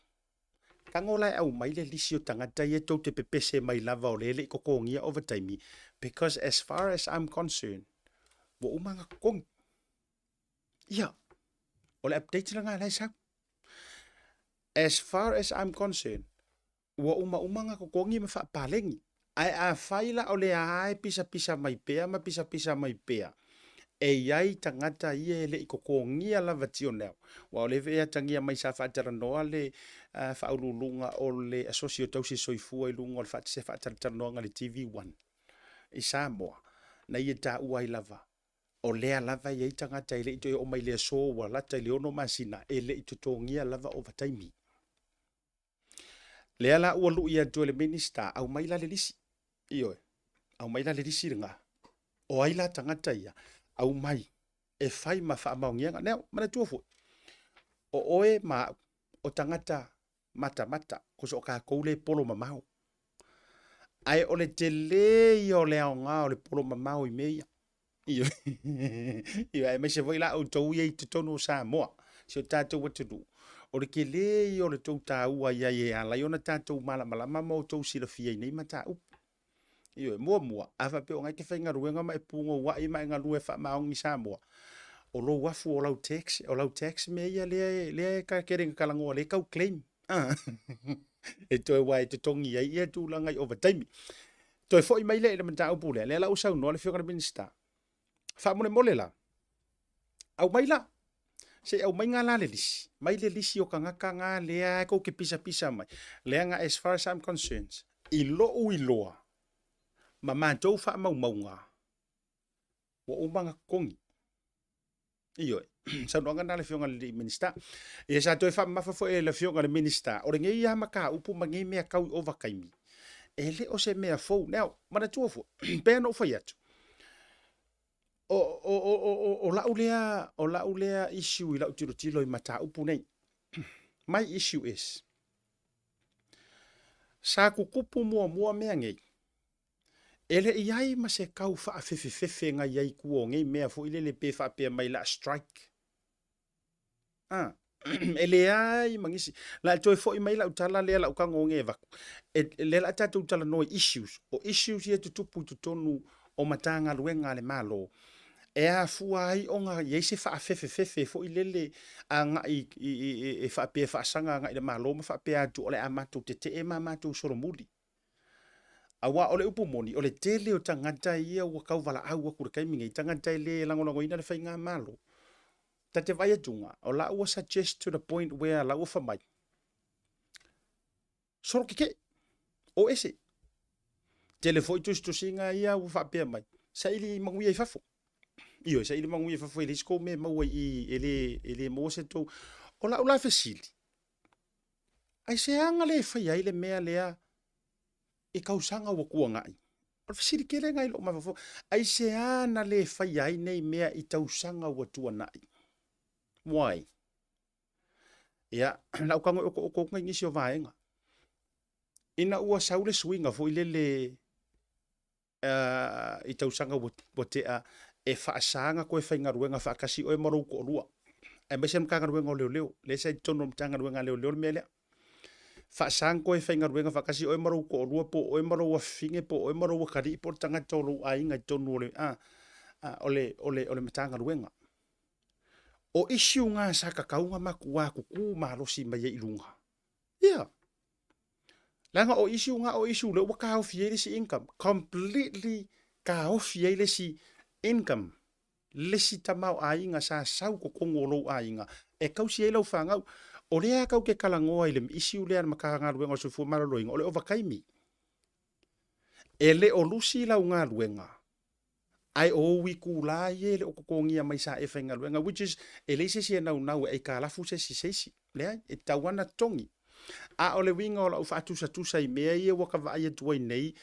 kangola au mai le lisi o tangata ia tau te pepese mai lava o lele i kokongia overtime because as far as I'm concerned wo umanga kong ia o le update langa lai sa as far as I'm concerned wo umanga kokongi me fa palengi ai a faila o le ai pisa mai pea ma pisa mai pea e ai tangata ia le i kokongia lava tio neo. Wa o le vea tangia mai sa whaatara noa le whaululunga o le asosio tausi soifua i lunga o le whaatise whaatara noa le TV1 i Samoa. Na ia ta uai lava. O lea lava i tangata ile ito o mai lea so wa lata le ono masina e le ito tongia lava overtime. Lea la ua lu ia tu le minister au mai la le lisi. Iyo au mai la le lisi ringa. O ai la tangata ia au mai e fai ma wha maungianga. Neo, mana tuofu. O oe ma o tangata mata kuso o ka koule polo mamau. Ai o le te le i o le au ngā o le polo mamau i meia. Iyo. Iyo ai mai se voi la au tau iei te tonu o Samoa. Se o tātou watu du. O le ke le i o le tau tā ua ia e ala. Iona tātou malama mo tau sila fia i nei ma tā upu. Iyo mua. Awa pe o ngai ke whainga ruenga ma e pungo wa i ma e ngalue wha maongi Samoa. O lo wafu o lau tax me ia lea ka keringa kalangoa le kau claim. E toi wai te tongi ai ia tu langai overtime. Toi fo i mai le man ta upu le la usau no le fiona minister. Fa mole la. Au mai la. Se au mai ngala le lisi. Mai le lisi o kangaka nga lea ko ke pisa mai. Lea nga as far as I'm concerned. I loa. Ma mantou fa maunga. Wa umanga kongi. Iyo. Sa no ngana le fiona le minister. E sa toi fa mafafo e le fiona le minister. O nge ia maka upu mangi mea kau overkaimi. E le o se mea fou. Now, mana tuofo. Pea no fa yatu. O laulea issue i lau tiro i mata upu nei. My issue is sa kukupu mua mea ngei. Ele iai ma se kau faa fefe nga iai kuo ngei mea fo ile le pe faa pe mai la strike. Ele ai mangisi. La toi fo i mai la utala lea la ukango nge vaku. Le la tatu utala no issues. O issues ia tutupu tutonu o matanga luenga le malo. E a fuai o nga iei se faa fefe fo ilele a nga i faa pe faa sanga nga i le malo ma faa pe atu ole amatu te e mamatu soromuli. Awa ole upu moni, ole tele o tangata ia ua kau wala au akura kaiminga i tangata ile lango ina le whainga malo. Tate vai atunga, o la ua suggest to the point where la ua whamai. Soro kike, o ese. Telefoi tusinga ia ua whapea mai. Sa ili manguia i fafo. Iyo, sa ili manguia i fafo ili sko me maua i ele mo se tau. O la ula fesili. Ai se anga le whaia ile mea lea e kausanga wa kua ngai. O fesili kele ngai lo mafafo. Ai se ana le whaia i nei mea i tausanga wa tua nai. Why? Ia, lau kango o ngai ngisi o vaenga. Ina ua saule swinga fo ilele i tausanga wa tea e whaasanga koe whainga ruenga whaakasi o e marau ko rua. E mese mkanga ruenga o leo. Le sa i tono mtanga ruenga leo me lea. Whaasanga koe whainga ruenga whaakasi o e marau ko rua po o e marau a finge po o e marau a kari po tanga tolo a inga i tono ole mtanga ruenga. O issue nga sa kakaunga makua kuku marosi mai ilunga. Yeah. Langa o issue le waka ofiele si income. Completely ka ofiele si income. Lesi tamau ainga sa sau ko kongolo ainga. E kau si elau whangau. O lea kau ke kalangoa ile issue lea makanga ruenga so fu maraloinga. O le overkaimi. E le o lusi lau ngā ruenga. Ai o wiku la ye le o kokongia mai sa e whainga luenga, which is e leise si e nau e ka lafu se si lea e tawana tongi a o le winga o la ufa tusa i mea ia waka vai tuai nei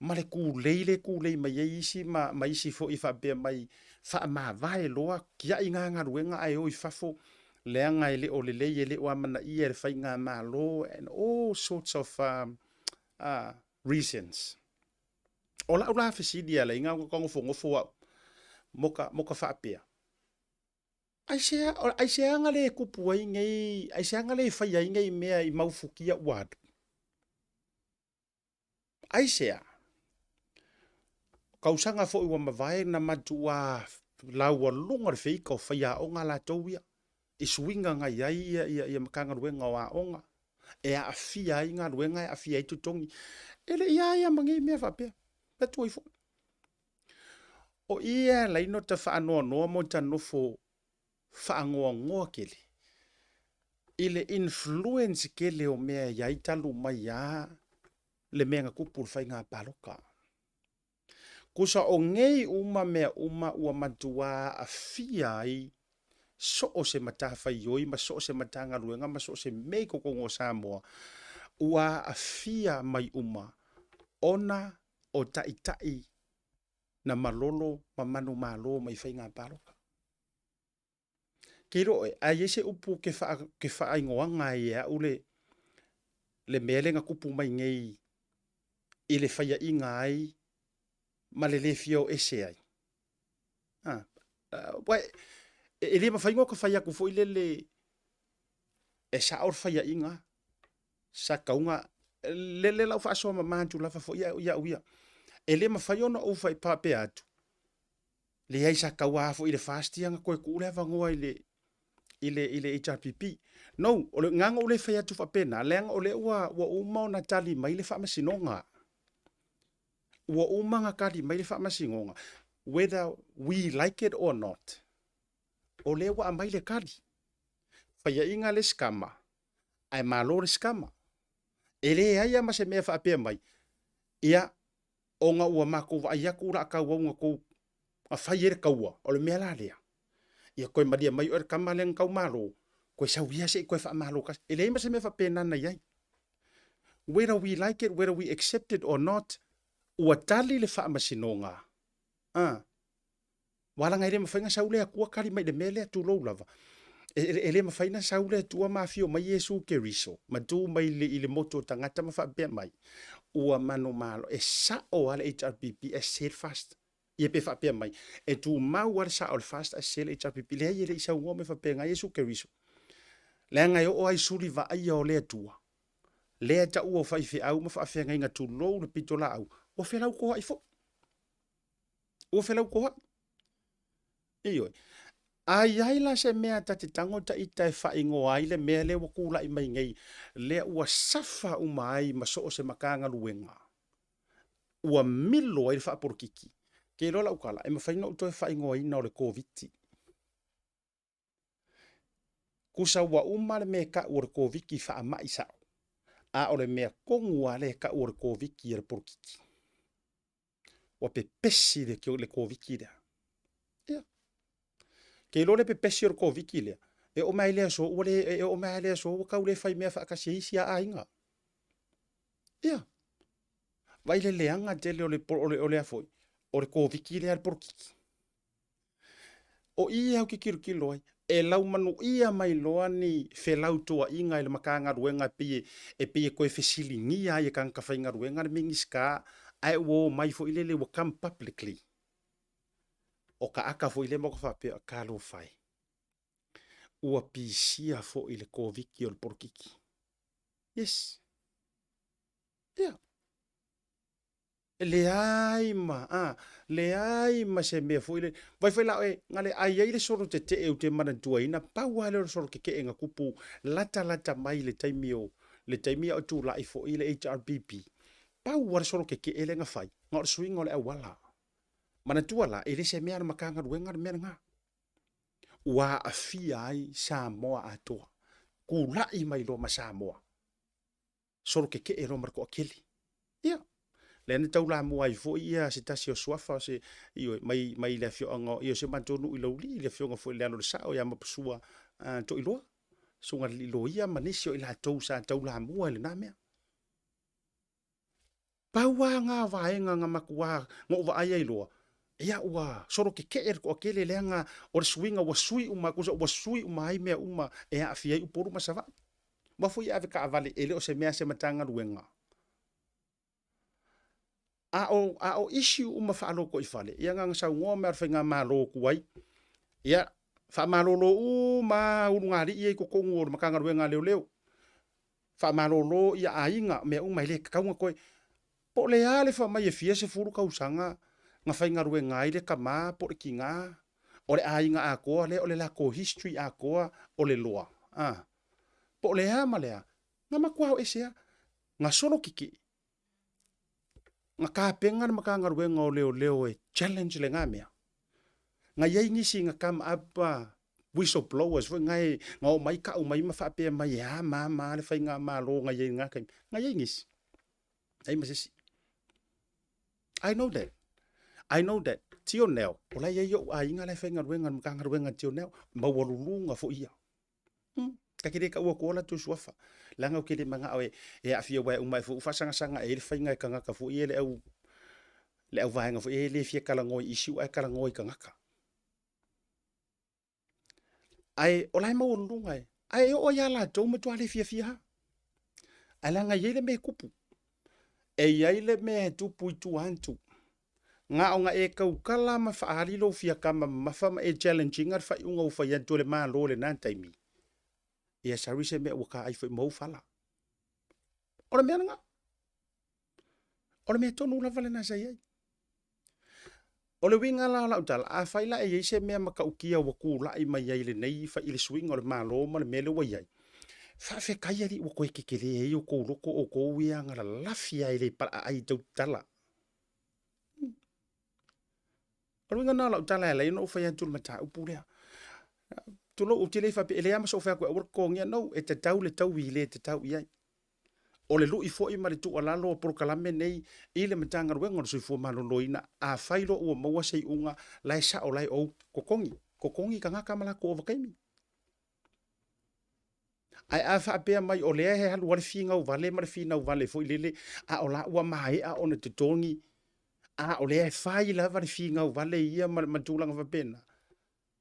ma le kulei mai isi ma isi fo i whapea mai wha ma vai loa kia i ngā ruenga ai o i whafo lea ngai le o le lei e le o amana i e whainga ma lo and all sorts of reasons. O la ula fesidia la inga kongo fongo au. Moka whapea. Ai se anga le kupu ai ngai, ai se anga le whaia i ngai mea i maufukia uadu. Ai sea. Kausanga fo iwa mawai na matua laua lunga le whika o whaia o ngā la tauia. I swinga ngai ai ia makanga ruenga o a onga. E a awhia i ngā ruenga e a awhia i tutongi. Ele ia mangi mea whapea. That's why O ia laino ta whaanoa noa mo ta nofo whaangoa ngoa kele. Ile influence kele o mea iai talu mai a le mea ngā kupur whai ngā paloka. Kusa o ngei uma mea uma ua matua a fia ai so o se mata whai oi, ma so o se mata ngaruenga, ma so o se mei koko ngō Samoa, ua a fia mai uma ona o tai na malolo ma manu malo mai whai ngā paloka. Kiro e, a iese upu ke wha ingoanga e a ule le mele ngā kupu mai ngei i le whaia inga ai ma le fio ese ai. Wai, e le ma whaingo ka whaia ku fo i le e sa or whaia inga sa kaunga le lau wha asoa ma mantu lafa fo ia uia. E le ma whaiona o whai pape atu. Le ai sa kaua fo i le fastianga koe ku ule avangoa i le HRPP. No, o le nganga o le whai atu whapena, leanga o le ua umao na tali mai le wha masinonga. Ua umanga kari mai le wha masinonga. Whether we like it or not. O le ua mai le kari. Whaia inga le skama. Ai malo le skama. E le aia ma se mea whaapea mai. Ia, o ngā ua mako wa ia kura a kaua unga kou a whai ere kaua. O le mea la lea. Ia koe maria mai o ere kama le ngau malo. Koe sau ia se koe wha malo kas. E le ma se mea whaapea nana iai. Whether we like it, whether we accept it or not, ua tali le wha masinonga. Wala ngai le mawhainga saule a kua kari mai le mele tu lou lava. E le mawhaina saule tua mafio mai Yesu ke riso. Ma tu mai i le moto tangata ma whaapea mai. Ua mano malo. E sa o ale HRPP e ser fast. Ia pe whaapea mai. E tu mau ale sa o le fast e ser HRPP. Lea i le isa ungo me whaapea ngai Yesu ke riso. Lea ngai o ai suri va ai o lea tua. Lea ta ua whaife au ma whaafea ngai ngā tu lou le pitola au. Ua whelau koha i fo. Ua whelau koha. Ioi. Ai ai la se mea ta te tango ta ita e whaingo ai le mea le wakula i mai ngai. Lea ua safa umai ma so o se makanga luenga. Ua milo ai le whaaporokiki. Ke lola ukala, e mawhaina uto e whaingo ai na o le COVID. Kusa ua uma le mea ka ua le COVID ki wha mai sao. A o le mea kongua le ka ua le COVID ki le porokiki. Ua pe pesi le COVID ki lea. Ke lo le pepesi o ko viki le e o mai le so o le e o mai le so o ka le fai me fa ka se isia ainga ia vai le leanga te le o le foi o le ko viki le por kiki o ia o ki kilo ai e lau manu ia mai loani fe lau toa inga le makanga ruenga pie e pie ko e fesili ngia e kan ka fainga ruenga le mingiska ai wo mai fo ile le wo come publicly. O ka aka fo ile mo ka whape a kalo fai. Ua pisia fo ile ko viki o le porkiki. Yes. Yeah. Le ai ma se mea fo ile. Vai fai lao e, ngale ai le soro te te e u te manantua ina, paua le soro ke e nga kupu lata mai le taimio o tu lai fo ile HRPP. Paua le soro ke e le nga fai. Nga o swing o le awala. Mana tua la, ele se mea na makanga ruenga na mea nga. Ua a fia ai Samoa atoa. Ku lai mai lo ma Samoa. Soro ke e lo marko akeli. Ia. Lene tau la mua i fo ia se tasi o suafa se mai le fio ango. Ia se mantonu i lauli, le fio nga fo i leano le sao ia mapasua to i loa. So nga li lo ia manisio i la tau sa tau la mua i le na mea. Paua nga vaenga nga makua ngo va ai loa. Ia ua soro ke ko akele leanga o swinga wa sui uma kusa wa sui uma ai mea uma e a fia uporu masava. Ma foi ave ka vale ele o se mea se matanga luenga. A o issue uma fa alo ko ifale. Ia nga sa ngo mer fenga malo kuai. Ia fa malo lo uma ngari i ko ngor makanga luenga leo. Fa malo lo ia ainga me uma ile ka nga ko po le ale fa mai fia se furu ka usanga. Nga whai ngarue ngai le kama po ki ngā. O le ainga a koa le o le lako history a koa o le loa. Po le hama lea. Nga makua o esea. Nga solo kiki. Nga kāpenga na maka ngarue ngā o leo e challenge le ngā mea. Ngai ai ngisi nga kam apa whistleblowers foi ngai ngau mai ka mai ma fa pe mai ya ma le fai nga ma lo ngai nga kai ngai ai ngisi. Ai masisi. I know that. I know that. Tio neo. Ola ye yo a inga le fai nga ruenga mkanga ruenga tio neo. Ma walulunga fo ia. Ka kire ka ua kola tu suafa. Langa kire manga awe e afia wa umai fo ufasanga sanga e le fai nga kanga ka fo ia le au vaenga fo e le fia kala ngoi issue ai kala ngoi kanga ka. Ai olai ma walulunga e. Ai o ya la to ma to ale fia ha. Alanga ye le me kupu. E yai le me tupu tu antu. Nga o nga e kau kala ma faali lo fia kama ma fama e challenging ar fa unga u fa yanto le ma lo le nan taimi. Ia sarise me waka ai foi mau fala. Ora me nga. Ora me tonu la vale na sai ai. Ole winga la utal a faila e yese me maka ukia wa ku la i mai ai le nei fa ile swing or ma lo ma le mele wa ai. Fa fe kai ri o ko ke kele e o ko loko o ko wi anga la lafia ile pa ai tau tala. Ora winga na la utal la no fa yanto mata upulea. Tulo utile fa ele ama so fa ko ko ngia no e te tau le tau ile te tau ia o le lu i fo i mari tu ala lo por kalame nei ile matanga ruenga so fo malo loina a failo o mo sei unga lai sa o lai o kokongi kanga kamala ko vakaimi ai a fa pe mai o le he halu wal finga o vale mar fina o vale fo ile a o la wa mai a ona te tongi a o le fai la var finga o vale ia mar matulanga va pena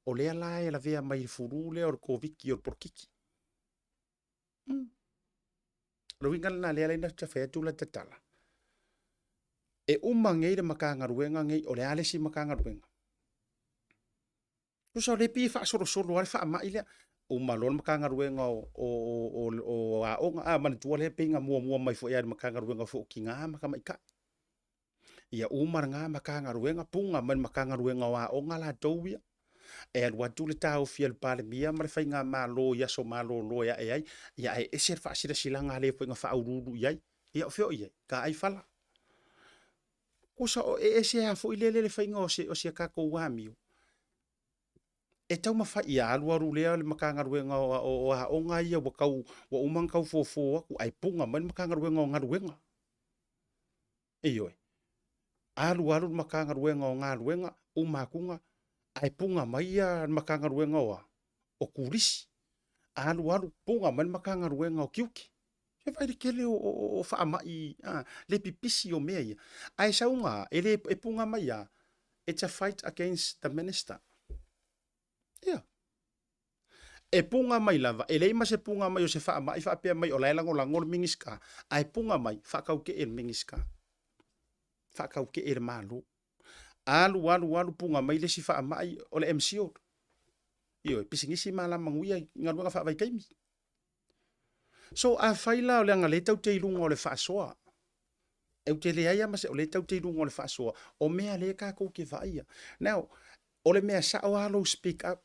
o le ala e la vea mai furule o ko viki o porkiki. Lo winga na le ala ina tafe tu la tatala. E ngei le makanga ruenga ngei o le ale si makanga ruenga. Tu so le pi fa soro al fa ma ile lon makanga ruenga o a onga a man tu le pinga mua mai fo ya makanga ruenga fo kinga makama ika. Ia nga makanga ruenga punga man makanga ruenga wa onga la towia. E watu le tau fiel pale mia mar fai nga malo ya so malo lo ya ai ya e ser fa sira silanga le fo nga fa ururu ya ya fo ya ka ai fala ko so e se a fo ile le fai nga o se ka ko wa mi e tau ma fa ya lu aru le makanga ruenga o nga ia wa kau wa umang kau fo ku ai punga man makanga ruenga nga ruenga e yo alu makanga ruenga nga ruenga umakunga ai punga mai a makanga ruenga o kurisi alu punga man makanga ruenga o kiuki e vai kele o fa mai le pipisi o mea ai saunga ele e punga mai it's a fight against the minister e punga mai lava ele ma se punga mai o se fa mai fa pe mai o laila ngol mingiska ai punga mai fa kau ke el mingiska fa kau ke el malu alu punga mai le si fa mai o le MCO io pisingisi mala manguia ngalunga fa vai kaimi so a faila o le nga le tau te ilunga o le fa soa e te le ai ma se o le tau te ilunga o le fa soa o mea le ka ko ke vai now o le mea sa o alo speak up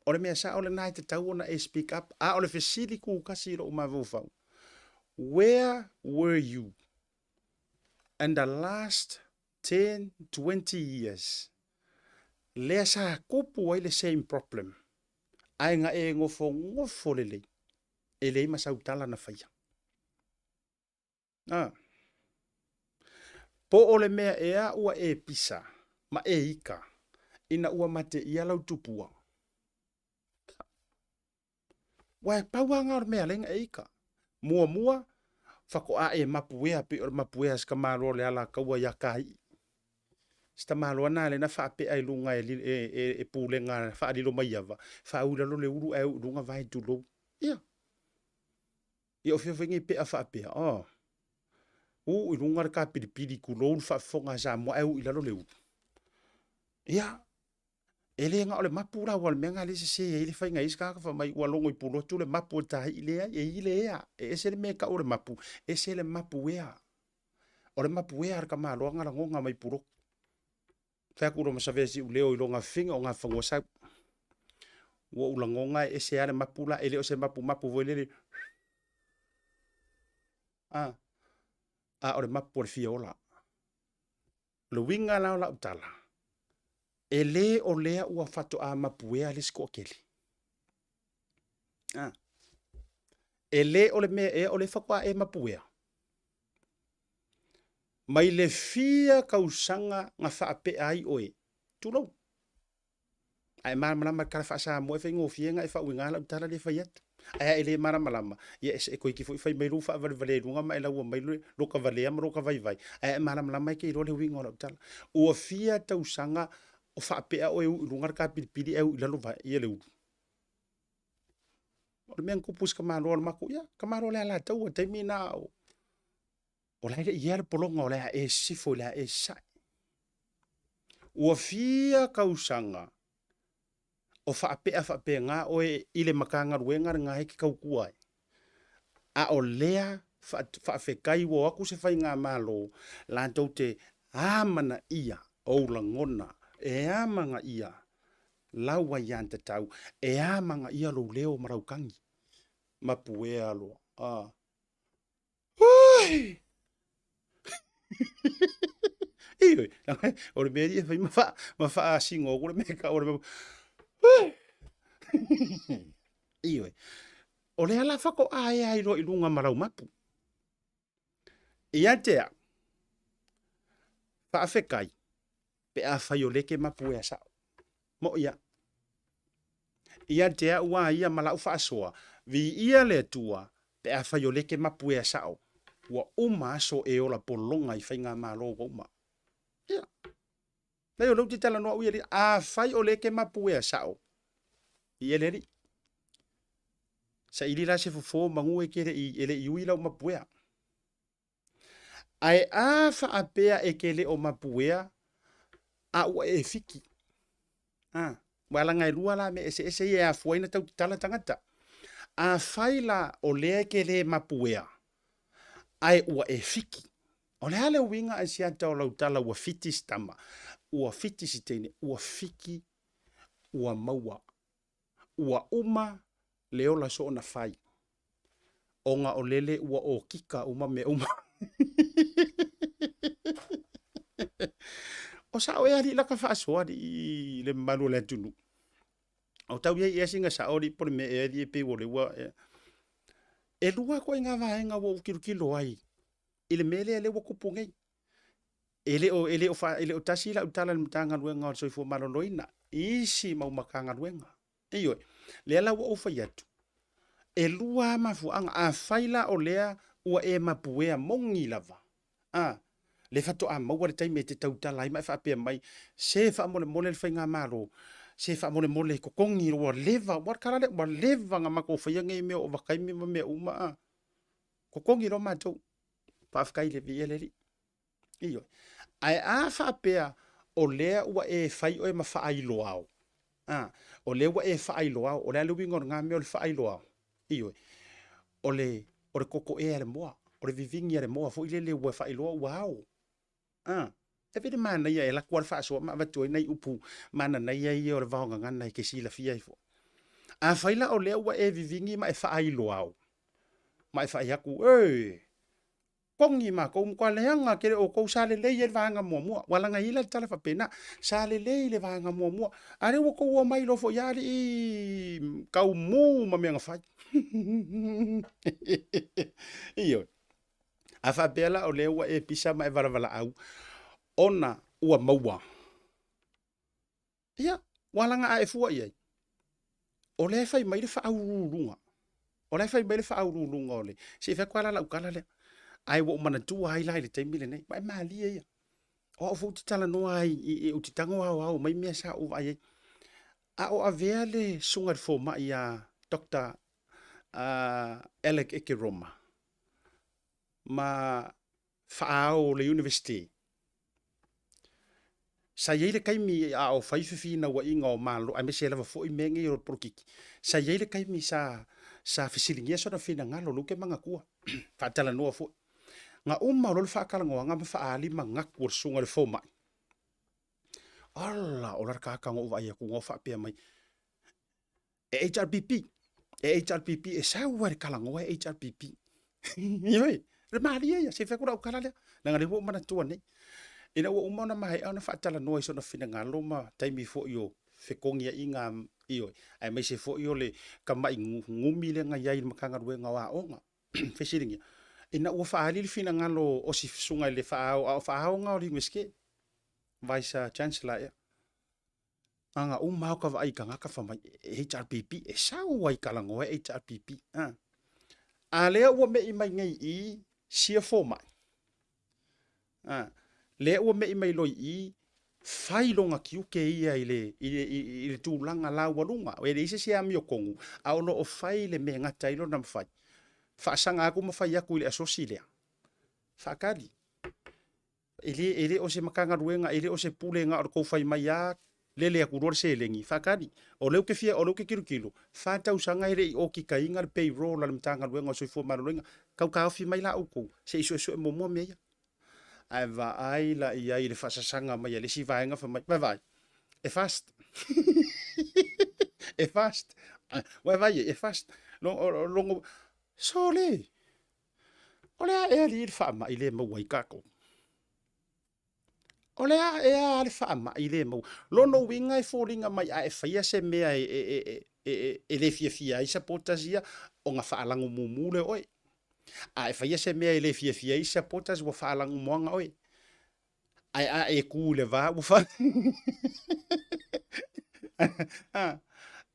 o le mea sa o le nai te tau ona e speak up o le fesili ku kasi ro ma vofau where were you and the last 10, 20 years. Lea sa kupu ai le same problem. Ai nga e ngofo lele. E le ima sautala na faya. Po ole mea e a ua e pisa. Ma e ika. Ina ua mate ia lau tupua. Wai pauanga or mea lenga e ika. Mua. Fako a e mapuea pe or mapuea ska maro le ala kaua ya kai. Sta malo na le na fa pe ai lunga e pulenga fa di lo maiava fa ula lo le uru e lunga vai tu lo ia o fengi pe fa pe i lunga ka pidi ku lo fa fonga sa mo e ila lo le uru ia ele nga ole mapura wal menga le se ele fa nga iska fa mai wa longo i pulo tu le mapu ta ile e se le me ka ole mapu e se le mapu ole mapu ka malo nga ngonga mai puro fa ku ro ma savesi u leo i longa finga o nga fango sa wo ulangonga e se ale mapula ele o se mapu voile ore mapu le fiola lo winga la utala e le o lea ua fato a mapuea le sko kele. E le o le mea e o le whakwa e mapuea. Mai le fia kausanga nga whaape ai oe. Tūlau. Ai maramalama kara whaasa moe whaingo fienga e whau ngala utara le whaiat. Ai ele maramalama. Ia e koe ki whai mai rufa a vale runga mai laua mai roka vale ama roka vai vai. Ai maramalama ke iro le wingo na utara. Ua fia tausanga o whaape a oe runga ka pilipili e ilalo vai ia le uru. O le mea kupus kamaro al mako ia. Kamaro le ala tau a taimi na o. O lai le ia le polonga o lai e sifo lai e sai. Ua fia kausanga o whaapea ngā oe ile makanga ruenga ngā heki kaukuai. A o lea whaafekai wo aku se whai ngā malo lantou te āmana ia o langona e āmanga ia laua ianta tau e āmanga ia lo leo maraukangi mapue alo. Ui! Ioi, o le meri e whai mawha singo o le meka o le Ioi. O le ala whako ae ai ro i lunga marau mapu. Ia tea. Whaafekai. Pe a whai o leke mapu e sao. Mo ia. Ia tea ua ia malau whaasoa. Vi ia le tua. Pe a whai o leke mapu e sao. Ua uma so e ola polonga i whainga malo o uma. Ia. Nei o lau te tala noa ui ali. A whai o leke mapu e sao. Ia leri. Sa ili la se fofo mangu e kere i ele i ui lau mapuea. Ai a whaapea e kele o mapuea a ua e fiki. Wala ngai lua la me ese e a fuaina tau tala tangata. A whaila o lea kele mapuea. Ai ua e fiki. O lea le winga a siata o lau tala ua fiti stama. Ua fiti sitene. Ua fiki. Ua maua. Ua uma. Leo la so na fai. Onga o lele ua o kika uma me uma. O sa o e ali laka whaasoa di le malu le tunu. O tau ye singa sa o di por me e di pe o le ua. E lua ko inga vaenga wo kilo ai. Ile mele le wo kupungei. Ele o tasi la utala le mtanga luenga o soifo maloloina. Isi mau makanga luenga. Iyo. Lea la ua ufa yatu. E lua mafuanga a whaila o lea ua e mapuea mongi lava. Le fato a maua le taime te tautala i mai whaapea mai. Se wha mole mole le whainga maro. Se wha mole mole kokongi roa leva. Warkarale ua leva nga mako whaianga i mea o wakaimi ma mea uma. Kokongi roa matou. Whaafkai le via leri. Iyo. Ai a whaapea o lea ua e whai o e mawhaai ao. O le wa e whaai loa, o le aluingo ngā mea o le whaai loa. Iyo. O le koko e ale moa, o le vivingi ale moa, fo ile le ua whaai loa wow. E vede mana ia e la kuar whaasoa, ma vatua nei upu, mana nei ia o le vaonga ngana i ke sila fia ifo. A whaila o le ua e vivingi ma e whaai loa. Ma e whaai aku, kongi ma ko kwa leanga kere o ko sale le ye vanga mo wala nga ila tala fa pena sale le vanga mo are wo ko mai lo fo yari i kau mu ma me nga fa iyo afa bela o le wa e pisa ma e vala au ona ua maua ia wala nga e fu ia o le fa mai le fa au lunga o le fa mai le fa au lunga ole se fa kwala la ukala le ai wo mana tu ai lai le taimi le nei mai mali ia o fu ti tala no ai i u ti tango au mai me sa u ai a o avea le sunga fo ma ia Dr. Alec Ekeroma ma faao le university sa yele kai mi a o faifi na wa inga o malo a me se lava fo i mengi o prokiki sa yele kai mi sa fisilingia so na fina ngalo luke manga kua fa tala no fo nga umma lo fa kala nga ma fa ali manga kur sunga le foma alla o lar ka ngo va ya ku ngo fa pe mai HRPP e sa wa kala ngo HRPP yoi re maria ya se fa ku kala le nga le wo mana tu ne ina ua uma ona mai ona faatala noa iso na finagalo ma taimi fo'i o fekogi a'iga io ae mai se fo'i o le kamai gumi le gai ai le makagaluega o a'oga fesiligia ina ua fa'alili finagalo o si fesuga i le fa'aoga o le university vice chancellor ia anga uma o ka vai kanga fa mai HRPP e sau ai kalango HRPP a lea ua me mai ngai i sia forma lea ua me mai loi i fai longa kiu ke ia ile tūlanga la walunga o ele ise sia mi o kongu a ono o fai le me ngata ilo na fai fa sanga aku ma fai aku ile asosilia fa kali ele o se makanga ruenga ele o se pulenga o ko fai mai ya lele aku ror se lengi fa kali o leu ke fia o leu ke kilo fa tau sanga ele o ki kainga le payroll la mtanga ruenga so fo maruenga kau ka fi mai la uko se iso mo mo me ai va ai la ia ile fa sanga mai le si vaenga fa mai vai e fast e fast vai e fast longo sole ole e ali fa mai le mo wai kako ole e ale fa ma ile mo lo no winga e fallinga mai a e faia se me e le fia ai sapotasia o nga fa lango mumule oi a e faia se me le fia ai sapotas wo fa lango moanga oi ai a e kule va wo fa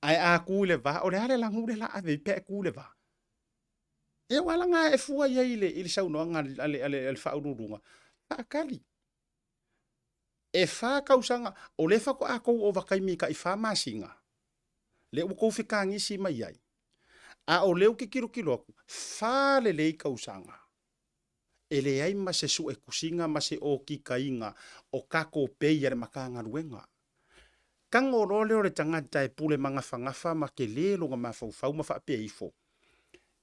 ai a kule va ole ale lango le la ave pe kule va e wala nga e fua ile sau no nga ale fa urunga fa kali e fa kausanga o le fa ko ako o vakaimi ka i fa masinga le u ko fikangi si mai ai a o leu ki kilo aku fa le kausanga ele ai ma se su e kusinga ma se o ki kainga o kako pe ia makanga ruenga kango role o le tangata e pule manga fangafa ma ke le lo ma fau ma fa pe ifo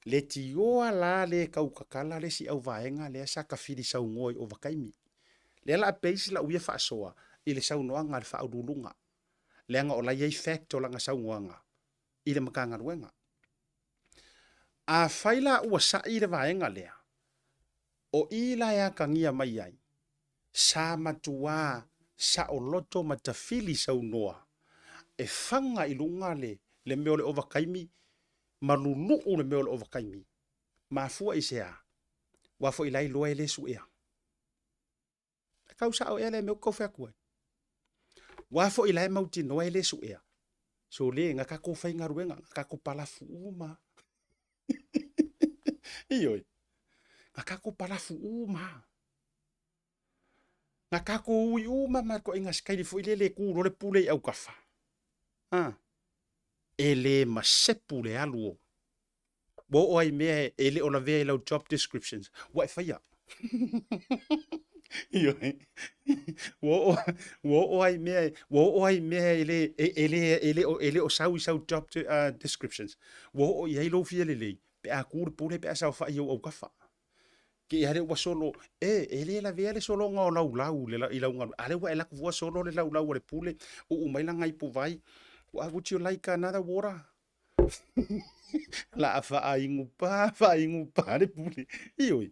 le tioa la le kaukakala le si au vaenga le sa ka fili sa ngoi o vakaimi le la peisi la uia fa soa ile sau noanga le fa udulunga le anga o la ye effect o langa sau ngoanga ile makanga ruenga a faila ua sa ile vaenga lea o ila ya kangia mai ai sa matua sa o loto matafili sau noa e fanga ilunga le meole overkaimi malulu le meole overkaimi mafua isea wafo ilai loa ele su ea kau sa o ele me ko fa ku wa fo ila e mauti no ele su ea so le nga ka ko fa ngaruenga ka ko pala fuma iyo nga ka ko pala fuma nga ka ko uma ma ko inga skai fo ile le ku ro le pule au kafa ele ma sepule alu bo oi me ele ona ve lo job descriptions wa fa ya iyo wo ai me ele o sau job descriptions wo o ia lo fie le pe a kur pure pe sa fa yo o kafa ke ia wa solo ele la vele solo ngo lau le ila nga ale wa ela ku solo le lau le pule o mai la ngai pu vai wa would you like another water la fa ingu pa le pule iyo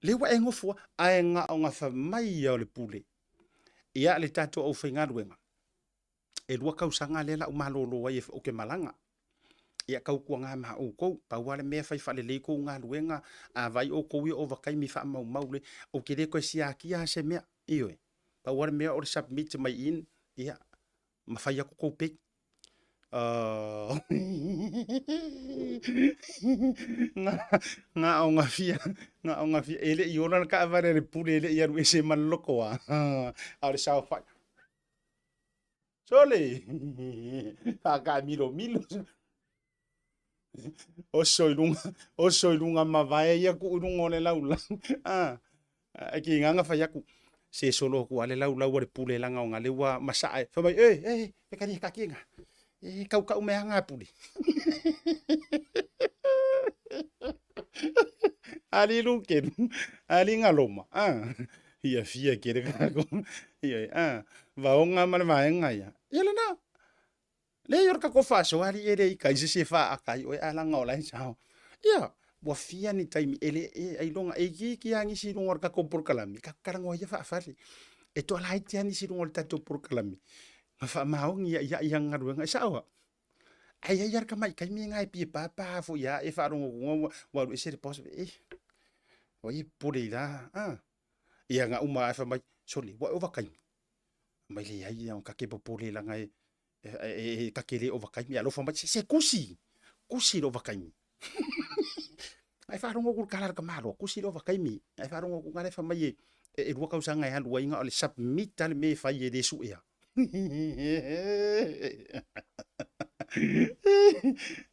le wa engo fo ai nga o nga fa mai o le pule ia le tato o finga ruenga e lua kausanga le la umalo lo wa o ke malanga ia kau kuanga ma o ko pa wale me fa le le ko nga ruenga a vai o ko wi over kai mi fa mau le o ke le ko sia ki a se me iyo pa wale me o submit mai in ia ma fa ya ko pe nga nga fia ele i ona ka vare le pule ele ia ruese maloko a ale sa fa sole ka milo o soilunga ma vai ia ku lungo le laula ki nga fa ya ku se solo ku ale laula le pule langa nga le wa masa fa mai e ka ni ka kinga kau me hanga puli ali lunken ali ngaloma ia fia kere ka ia va onga mal vaenga ya ele na le yor ka ko fa so ali ere ka ise se fa akai o ala ngola sao ia wa fia ni taimi ele ai longa e ki angi si longa ka ko por kalami ka karango ya fa fali e to lai ti ani si longa tato por kalami ma fa maongi ya yang ngaru nga sawa ai ya yar ka mai kai mi ngai pi pa fu ya e fa rongo ngo wa e se pos e o i pure la ia nga uma fa mai soli wa over kai mai le ai ya ka ke popole la ngai e ka ke le over kai mi alo fa mai se kusi lo over kai ai fa rongo ku kalar ka malo kusi lo over kai mi ai fa rongo ku ngale fa mai e rua ka usanga ya lua inga ole submit al me fa ye de su ya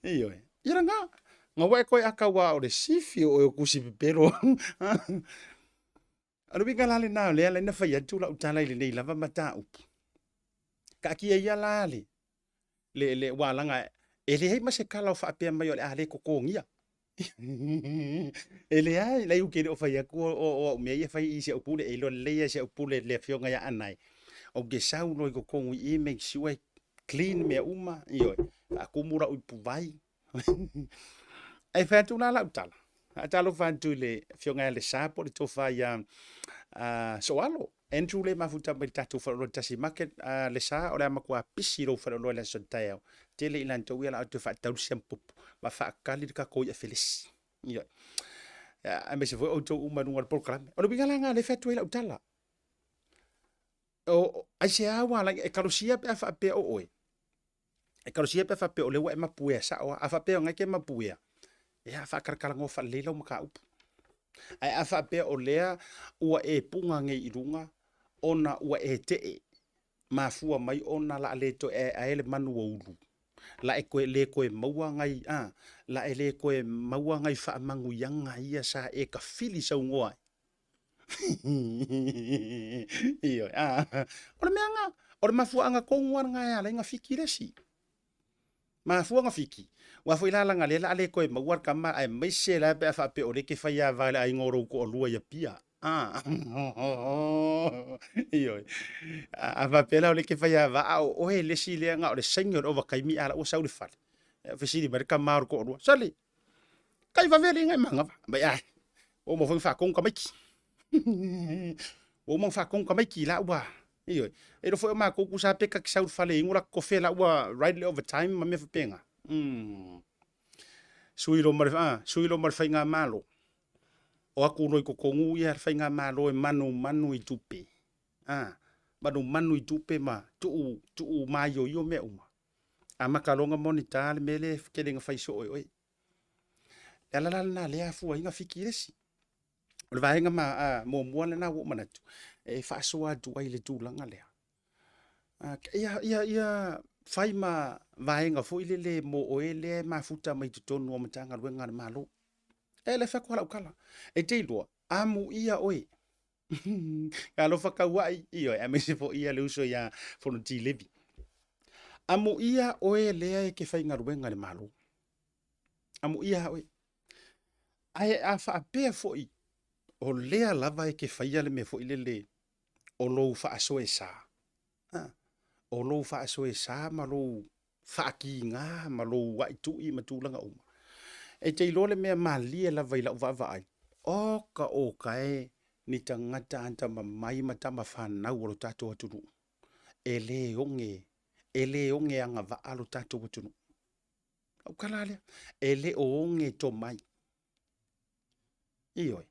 iyo ira nga wa ko akawa o de sifi o kusi pero anu bi kala le na le na fa ya tu la utala ile nei lava mata up ka ki ya la le wala nga ele ai ma se kala fa pe mai ole ale ko ngia ele ai la u ke o fa ya ko o me ya fa i se o pule e lo le ya se o pule le fio nga ya anai o ge sau no ko i make sure clean me uma iyo akumura u puvai ai fa tu na la utala atalo fa tu le fio nga le sapo le tofa ya soalo Andrew le mafuta mai tatu fa lo Tasi Market le sa ora ma kwa pisi ro fa lo le sontao tele ilan to wela to fa tau sempo ma fa kali ka ko ya felis yo a me se foi auto uma no program o binga nga le fetu ila utala o ai se awa la e karosia pe fa pe o e karosia pe fa pe o le wa ma puea sa o a fa pe nga ke ma puea ya fa karkala ngo fa le lo ma ka up ai afa pe o lea ua e punga nge irunga ona ua e te mafua mai ona la le to e ele manu ulu la e koe le koe maua ngai la e le koe maua ngai fa mangu yanga ia sa e ka fili sa ngoa iyo ora meanga ora mafua anga kongwa nga la nga fikiresi mafua nga fiki wa foi la nga le la le koe mawar kama ai mai se la pe fa pe o le ke fa ya va ai ngoro ko lua ya pia iyo a va pe la le ke fa ya va o he le si le nga o le senyor o va kai mi ala o sa le fal fa si di barka mar ko lua sali kai va vele nga manga ba ya o mo fa kong ka mai o mo fa kong ka mai ki la wa iyo e ro foi ma ko ku sa pe ka sa fale ngura ko fe la wa right over time ma me fa penga suilo mar fainga malo o aku no ko kongu ia fainga malo e manu i tupe manu i tupe ma tu mai yo me uma ama kalonga monitor mele kelinga faiso oi ela na le afu inga fikiresi o vai nga ma mo na wo manatu e fa so atu ai le tu langa le ia fai ma vaenga fo ile mo o ele mafuta mai tonu o matanga ruenga na malo ele fa ko kala e te lo amu ia oi alo fa ka wai io e me se fo ia le uso ya fo no ti lebi amu ia o ele ke fai nga ruenga na malo amu ia oi ai a fa pe fo i o lea lava e ke fai ale me fo ile le o lo fa so esa o lo fa so e sa ma lo fa ki nga ma lo wa tu I ma tu langa uma e te lo le me mali la vai la va vai o ka e ni tanga tanta ma mai ma tama fa na wo tato tu ele onge anga va alo tato tu o kalale ele onge to mai io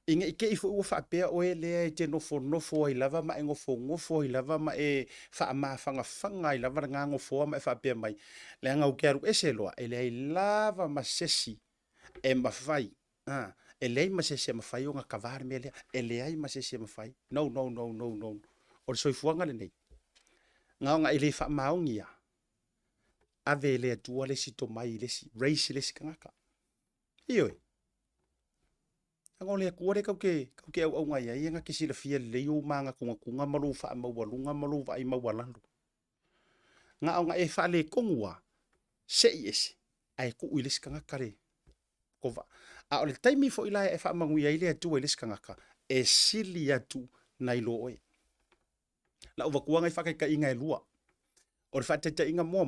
inga ike ifo ua fa pe o ele te no fo I lava ma ngofo I lava ma e fa ma fanga I lava nga ngofo ma fa pe mai le nga o keru ese loa ele I lava ma sesi e ma fai ele ma sesi ma fai o nga kavar mele ele ai ma sesi ma fai no o so fuanga le nei nga ele fa ma ongia ave le tua le si to mai le si race le si kanga io ngole ko re ka ke au ngai ai nga kisi le fia le yo manga kunga malu fa ma walunga malu vai ma walando nga e fa le kongwa se yes ai ku ilis kanga kare ko va a ole taimi fo ila e fa mangu ia ile tu ilis kanga ka e silia tu nai lo oi la o va kuanga fa ka inga e lua o fa te inga mo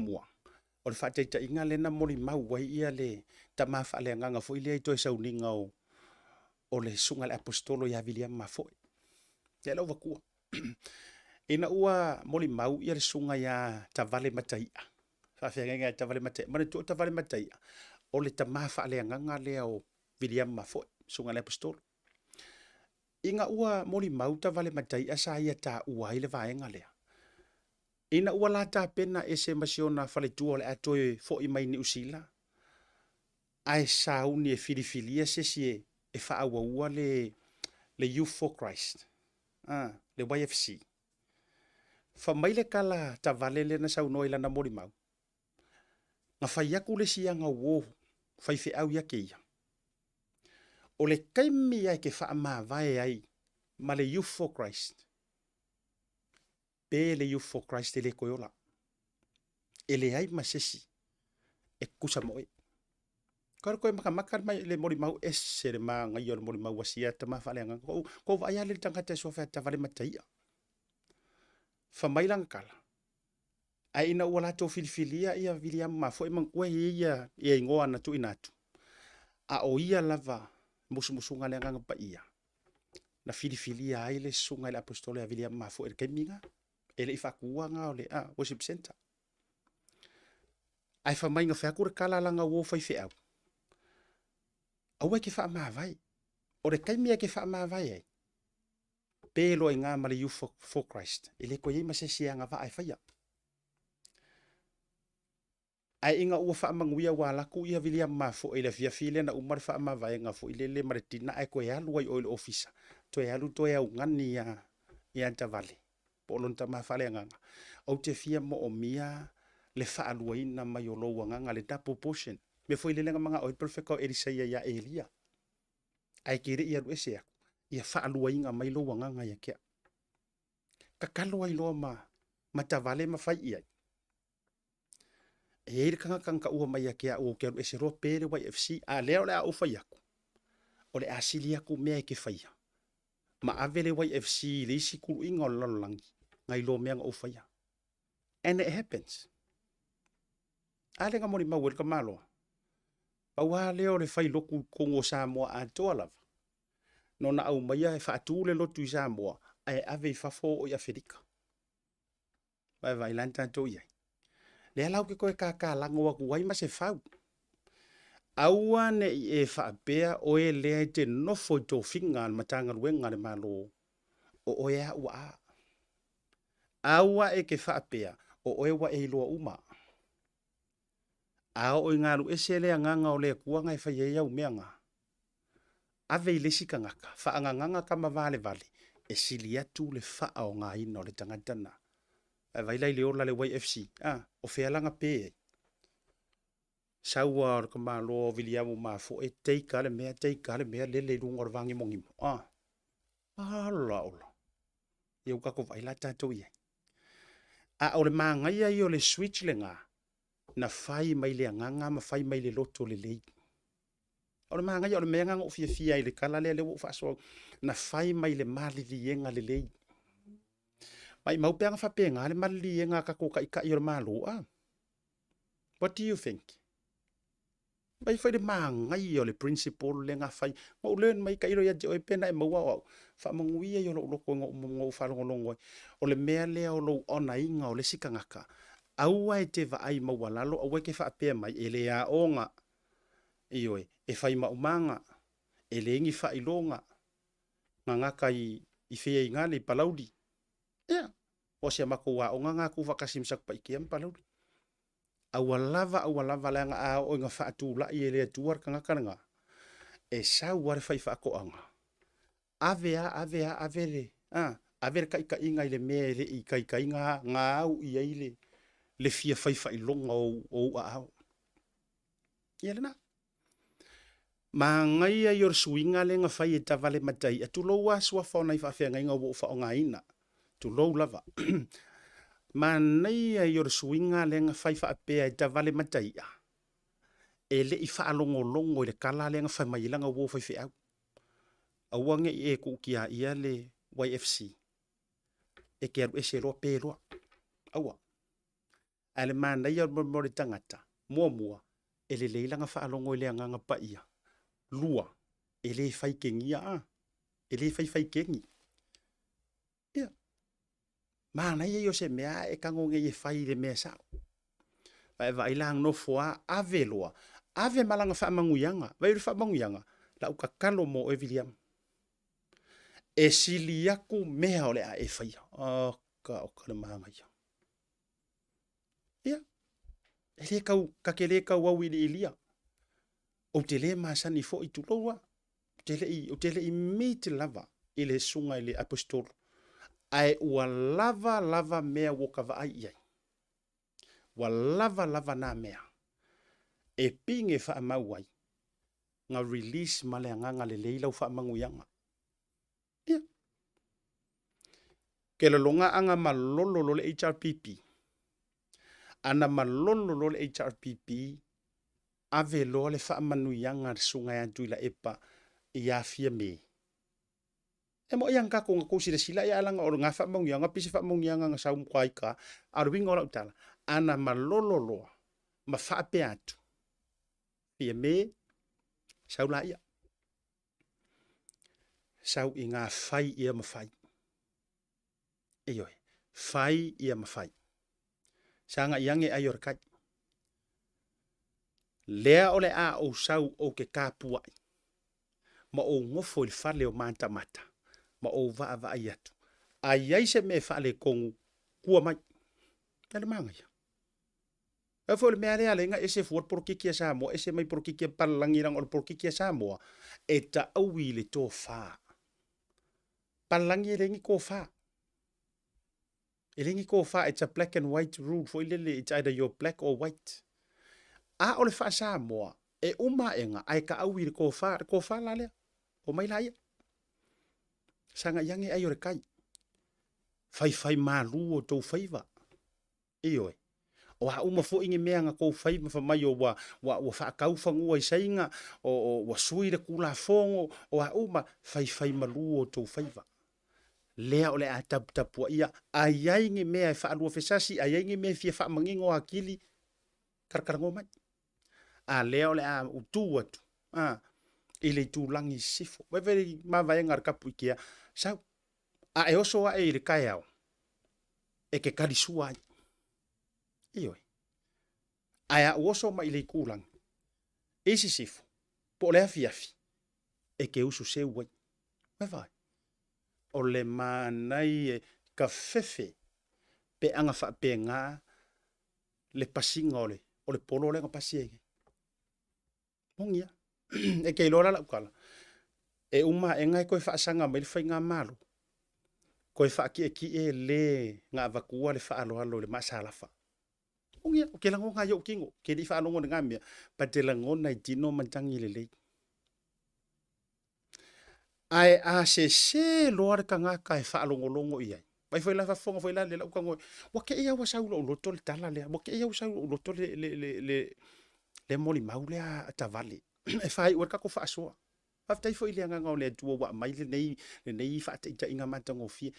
o fa te inga le na moli mau wai ia le tama fa'aleagaga fo'i lea i toe sauniga o le suga le apostolo ia Viliama fo'i ia lau vakua ina ua molimau ia le suga ia tavale matai'a fa'afeagaiga ia tavale matai'a ma le tu'u tavale matai'a o le tamā fa'aleagaga lea o Viliama fo'i suga le apostolo inga ua molimau tavale matai'a sa ia ta'ua ai le vaega lea ina ua la tapena ese masiona faletua o le atoe fo'i mai Niusila ae sauni e filifilia sesi e fa'auaua le Youth for Christ le YFC fa mai le kala tavale lena saunoa i lana molimau nga fai aku le sianga uō fai fe'au ia keia o le kaimi ai ke fa'amāvae ai ma le Youth for Christ pe le Youth for Christ e le koe ola e le ai masesi e kusa moe kare koe makamaka mai le molimau ese le māngai o le molimau wasia tama fa'aleanga ko vai ale le tangata e sofa tavale mataia fa mai langa kala ai ina ua latou filifilia ia Viliama fo'i mangkue ia ingoa na tu inatu a o ia lava musumusunga le anga pa ia na filifilia ai le sunga le apostolo ia Viliama fo'i le kaiminga e le ifakuanga o le worship center ai fa mai nga fa ku kala langa wo fai fe'au aua ke fa'amāvai o le kaimi ke fa'amāvai ai pelo inga ma le Youth for Christ ele ko ye masesianga va ai faia ai inga ua fa'amanguia wa laku ia Viliama fo'i le fiafile na umar fa'amāvai nga fo'i le maratina ai ko ia lu ai o le officer to ia lu to ia ngani ia tavale polon tama fa'aleanga au te fia mo o mia le fa'aluaina mai o lo wanga le double portion me foi le lenga manga o perfect o Elisaia ya Elia ai kire ia lu ese ia fa'aluaina mai lo wanga ia kia kakalo ai lo ma tavale ma fai ia e kanga kanga ua mai kia o ke ese ro pere YFC a leo le o fai aku o le asilia ku me ke fai ma avele YFC le isi ku inga o lalangi ngai lo me o fai and it happens ale nga moni mau ka malo awa leo le fai loku kongo Samoa a toalava no na au mai e fa le lotu Samoa ai ave fa fo o ia Fedika vai lanta to ia le lau ke koe ka lango wa kuai ma se fau aua ne e fa bea o e le te no fo to finga matanga ruenga le malo o ia wa aua e ke fa bea o e wa e lo uma ao o ngaru ese le nganga o le kuanga e fa ye ya umeanga ave le sikangaka fa nganga ka mavale vale e silia tu le fa o nga ino le tangatana e vai lai le ola le YFC o fealanga pe saua ko malo Viliamu ma fo e teika le mea le lungor vangi mongi ala ola eu ka ko vai la tato ye o le manga ia o le switch le nga na fai mai le nganga ma fai mai le loto le lei o le manga ia o le mea nganga o fia i le kala le wo fa so na fai mai le mali lienga le lei mai mau peanga fa penga le mali lienga ka ko ka i o le malo what do you think mai fai le manga ia o le principle le nga fai mo len mai ka iro ia o pena e mau au fa manguia i o lo ko ngo fa longo o le mea le o lo ona inga o le sikangaka aua e te vai mawalalo aua ke fa pe mai ele a onga ioi e fai maumanga ele ngi fa ilonga nganga kai i fea inga le palaudi o se mako wa onga nga ku vakasim sak pa ikiam palaudi aua lava la nga a o nga fa tu la i ele tuar kanga kanga e sa war fai fa ko anga avele avele ka inga ile me le i kai nga au i ile le fia fai fai longa o a ia na ma ngai ia yor swinga le nga fai ta vale matai tu lo wa swa fa na fa fenga nga wo fa nga ina tu lo lava ma nei ia yor swinga le nga fai fa pe ta vale matai e le i fa longo le kala le nga fa mai langa wo fa fe au awange e ku kia ia le YFC e ke e se ro pe ro awa ale mana ia mo tangata mua e le leilanga whaalongo le anganga pa ia. Lua, e le whai kengia a. E le whai kengi. Ia. Mana ia yo se mea e kangonge e whai le mea sao. Vai lang no foa ave loa. Ave malanga whaamanguyanga. Vai uri whaamanguyanga. La uka kalo mo e William. E sili aku mea ole a e whai. Ka o kala mahanga ia. Ia. E le kau, kake le kau au ili ilia. O te le masani fo i tuloa. O te le i miti lava. I le sunga i le apostol. Ai ua lava mea woka va ai iai. Wa lava na mea. E pinge wha mauai. Nga release male anganga le leilau wha manguyanga. Ia. Ke longa anga malolo le HRPP. Ana malolo le HRPP. Ave lo le wha manuyanga sunga ya tuila epa. Ia fia me. E mo iang kako nga kusira sila ia alanga o nga wha manguyanga. Pisi wha manguyanga nga saum kwai ka. Arwinga ora utala. Ana malolo loa. Ma wha pe atu. Pia me. Sau la ia. Sau i ngā whai ia mawhai. Eoi. Whai ia mawhai. Sanga iange ai ora kai. Lea ole a o sau o ke kāpuai. Ma o ngofo il whale o mata mata. Ma o vaa ai atu. Ai ai se me whale kongu. Kua mai. Tale manga ia. E foi le mea rea le nga ese fuor porkikia Samoa, ese mai porkikia palangirang o porkikia Samoa, e ta aui le tō whā. Palangi rengi ko whā. E rengi ko whā, it's a black and white rule, foi lele, it's either you're black or white. A o le whā Samoa, e uma enga, ai ka aui le ko whā la lea, o mai la ia. Sanga yange ai o re kai. Fai malu o tō whaiva. Ioi. O ha uma fo inge mea nga kou whai ma mai o wa whaakau whangua i sainga o wa sui re kula fongo o ha uma whai malu o tō whaiva. Lea o le a tapua ia ai ainge mea e whaalua whesasi ai ainge mea fia whaamangingo a kili karakarango mai. A lea o le a utu atu. I le tūlangi sifo. Weweri mawai ngar kapu ikia. Sau, a e oso a e le kai au. E ke karisua ai. Ioi. Aia uoso ma i le kulang. Isi sifu. Po le afi. E ke usu se uai. Wewai. O le manai e ka fefe. Pe anga wha pe ngā. Le pasinga ole. O le polo le nga pasiege. Mongia. E ke ilora la ukala. E uma e ngai koe wha asanga mai le whai ngā malo. Koe wha ki e le ngā wakua le wha alo le masalafa. Ongia, o ke lango ngā yo kingo, ke di whaanongo ngā mea, pa te lango nai tino mantangi le lei. Ai a se loare ka ngā kai whaalongolongo i ai. Pai whaila whafonga whaila le lau kango, wake ea wa saulo o loto le tala lea, wake ea wa saulo o loto le moli maule a tavale. E whai ua kako whaasoa. Whaftai fo ili anga ngau le tua wa mai le nei whaata inga mantango fie.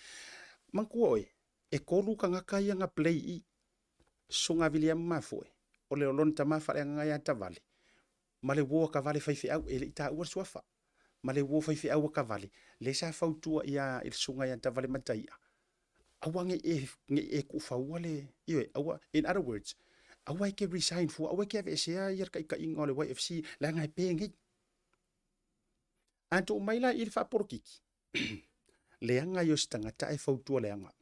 Mankua oe, e kolu ka ngā kai anga play i. Sunga William mafoe o le olon tama fa nga ya tavale male wo ka vale fai au ele ita ua suafa male wo fai au ka vale le sa fautua ia il sunga ya tavale matai awange e ku fa wale iwe awa in other words awa ke resign fu awa ke FCA yer ka inga le YFC la nga pengi anto maila il fa porkiki le anga yo stanga ta e fautua le anga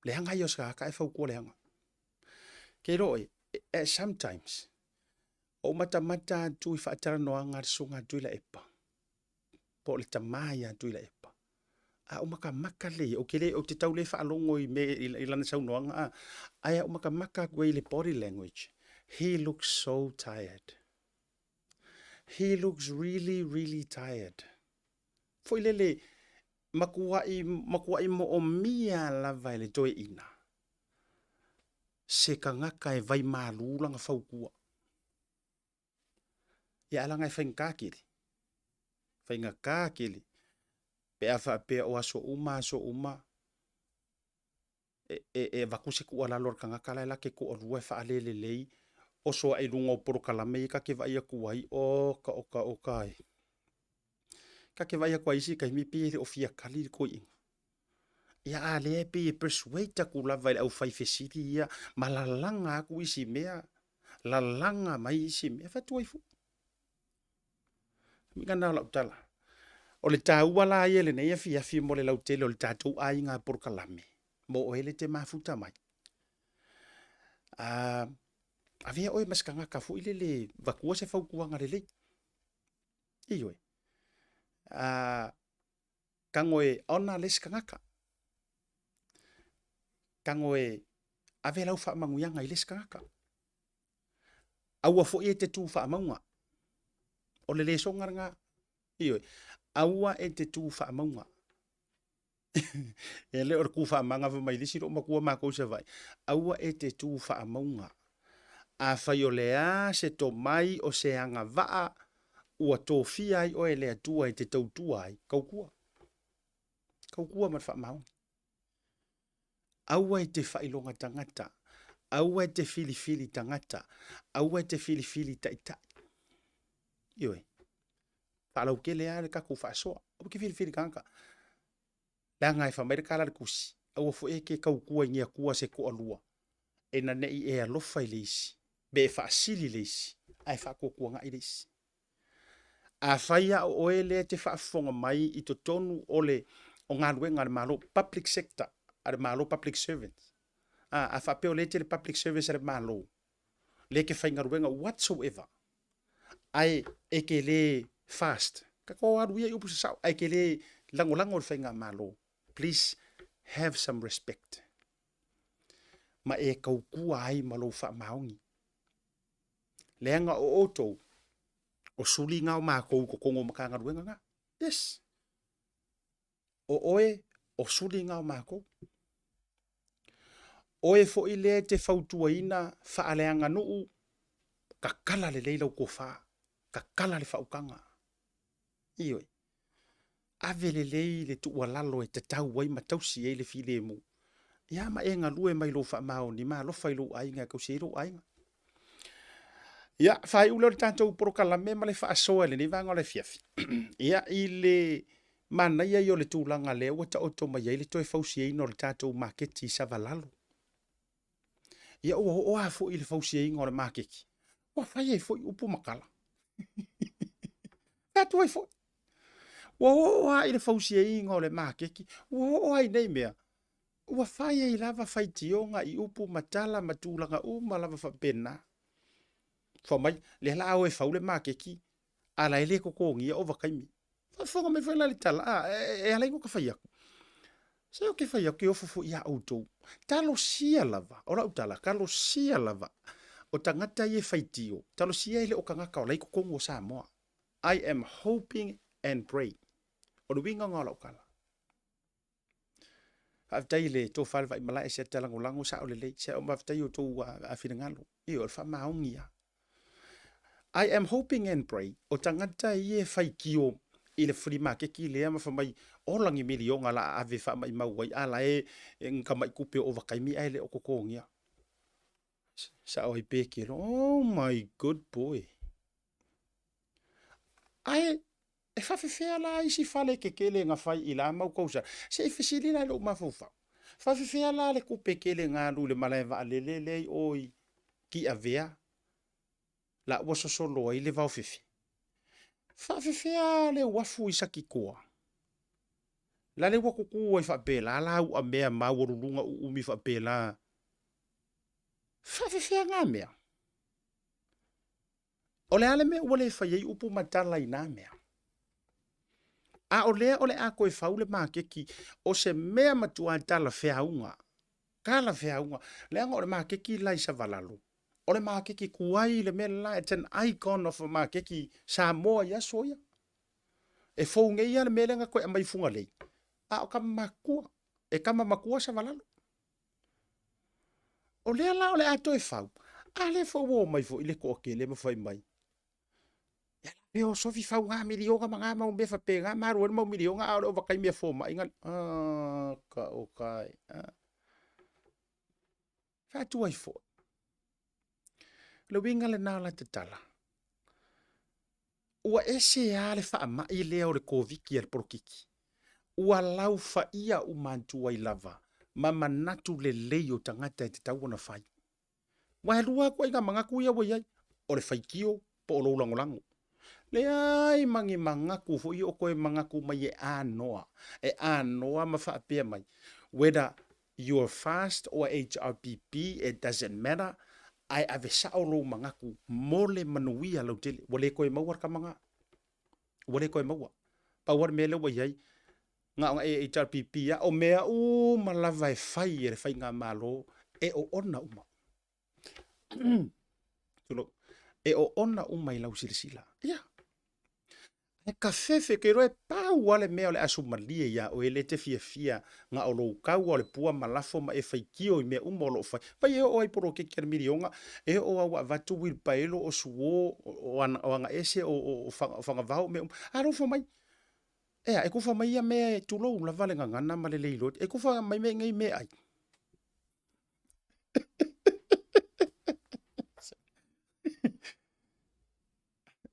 leanga yo ska ka e fau ko leanga ke roi sometimes o mata tu fa tara no anga sunga tu la epa po le tamaya tu la epa a o maka le o kele o te tau le fa longo i me i lana sau no anga aya o maka go le body language he looks so tired he looks really tired foi lele makuai mo o mia la vai le toi ina. Se ka ngaka e vai malu langa faukua. Ia alanga e whaingakiri. Whaingakakiri. Pe afa pe o aso uma. e vakuse ku ala lor kanga kala la ke ko rua fa ale le lei o so ai lungo por kala me ka ke vai ku ai o ka ka ke vai ku ai si ka mi pi o fia kali ko i ia ale pe persuade ku la vai au fai fesiti ia malalanga ku isi mea lalanga mai isi mea fa tu fu mi kana la utala o le tau wala ia le nei fi mo le lau tele o le tatu ai nga por kala me mo o ele te mafuta mai avea oe maskanga ka fu ile le vakua se fau kuanga le iyo kangoe ona les kangaka kangoe ave lau fa manguyanga i les kangaka aua fo e te tu fa maunga o le songa nga iyo aua e te tu fa maunga e le or ku fa manga fa mai lisi ro makua mako se vai aua e te tu fa maunga a faiolea se to mai o se anga vaa ua tofia ai o ele atua i te tautua ai kaukua ma fa mau aua i te failonga tangata aua i te filifili tangata aua i te filifili taita ioi falau kele ale ka ku fa so o ke filifili kanka la ngai fa mai kala kusi aua fo e ke kaukua ngia kua se ko alua e na nei e alofa i leisi be fa sili leisi ai fa ko kuanga i leisi a faia o ele te fa fonga mai i to tonu ole o ngā ruenga malo public sector ar malo public servants a fa pe ole te public service ar malo le ke fa ruenga whatsoever ai e ke le fast ka ko aru ia upu sa ai ke le lango fa malo please have some respect ma e kaukua ai malo fa maungi lenga o oto o suli ngau mako ko kongo makanga ruenga nga yes o oe o suli ngau mako oe fo ile te fautua ina fa aleanga nuu ka kala le leila ko fa ka kala le faukanga iyo ave le leile tu walalo e te tau wai matausi e le file mu ia ma e ngalue mai lo fa mao ni ma lo failu ai nga ko siro ai ia fai ulo tanto por kala me male fa so le ni vanga le fiafi ia ile mana ia yo le tulanga le o ta oto mai ile to e fausi e no le tato market i savalalo ia o fo ile fausi e ngore market o fai e fo upu makala tato e fo o ile fausi e ngore market o ai nei mea ua fai e lava fai tionga i upu matala matulanga malava fa pena fa mai le la o e faule makeki ala ele ko ngia o vakaimi fa fonga me fa la tala e ala ko fa yaku se o ke fa yaku o fu ya auto talo sia lava ora utala kalo sia lava o tangata ye faitio talo sia ile o kanga ka lai ko kongo Samoa I am hoping and pray o winga ngala kala aftai le to fal vai mala se tala ngolango sa o le se o maftai o to a finangalo i o fa maungia I am hoping and pray o tangata ye fai kio i le free market ki le ama fa mai o langi milionga la ave fa mai mauai ala e nkamai kupe o vakaimi ai le o kokongia sa o ipe ki oh my good boy ai e fa fe la isi fale ke kele nga fai ila mau kausa se fisili la lo mafufa fa fe la le kupe kele nga lu le maleva le oi ki avea la waso solo i le vau fifi fa fifia le wafu isaki koa la le waku ku fa bela la u amea mawurunga umi fa bela fa fifia nga mea ole ale me ole fa ye upu matala ina mea a ole a ko fa ule makeki o se mea matua tala feaunga kala feaunga le ngore makeki la isa valalu ole makeki kuai le mela it's an icon of a makeki Samoa ya soya e fonge ia le melenga ko mai funga le a o kamakua e kama makua sa valalo ole la ole ato e fau ale fo wo mai fo ile ko ke le mo fai mai ya e o so fi fau nga milionga manga ma be fa pega ma ro mo milionga o va kai me fo mai nga ka o kai Whātua i fo. Le winga le nā la te tala. Ua ese a le wha mai lea o le kōwiki al porokiki. Ua lau wha ia u mantua i lava. Ma manatu le lei o tangata e te tau na whai. Wa lua ko inga mangaku ia wa iai. O le whaikio po o lo langolango. Le ai mangi mangaku fo i o koe mangaku mai e anoa. E anoa ma wha apea mai. Whether you're fast or HRPP, it doesn't matter. Ai ave sao lo mangaku mole manuia lau tele. Wale koe maua ka manga. Wale koe maua. Pa war mele wa iai. Nga e HRPP ya o mea u malava e fai e fai ngā malo e o ona uma. Tulo. E o ona uma i lau silisila. Ia. E ka fefe ke roe pau wale mea o le asu malie ya o ele te fia nga o lo kau o le pua malafo ma e fai kio i mea uma o lo fai. Pa e o ai poro ke kere mirionga e o awa vatu wil paelo o suo o anga ese o whangavao mea aro fo mai. Ea, e kuwha mai a mea e tulou la vale ngana ma le leilo. E kuwha mai mea ngai mea ai.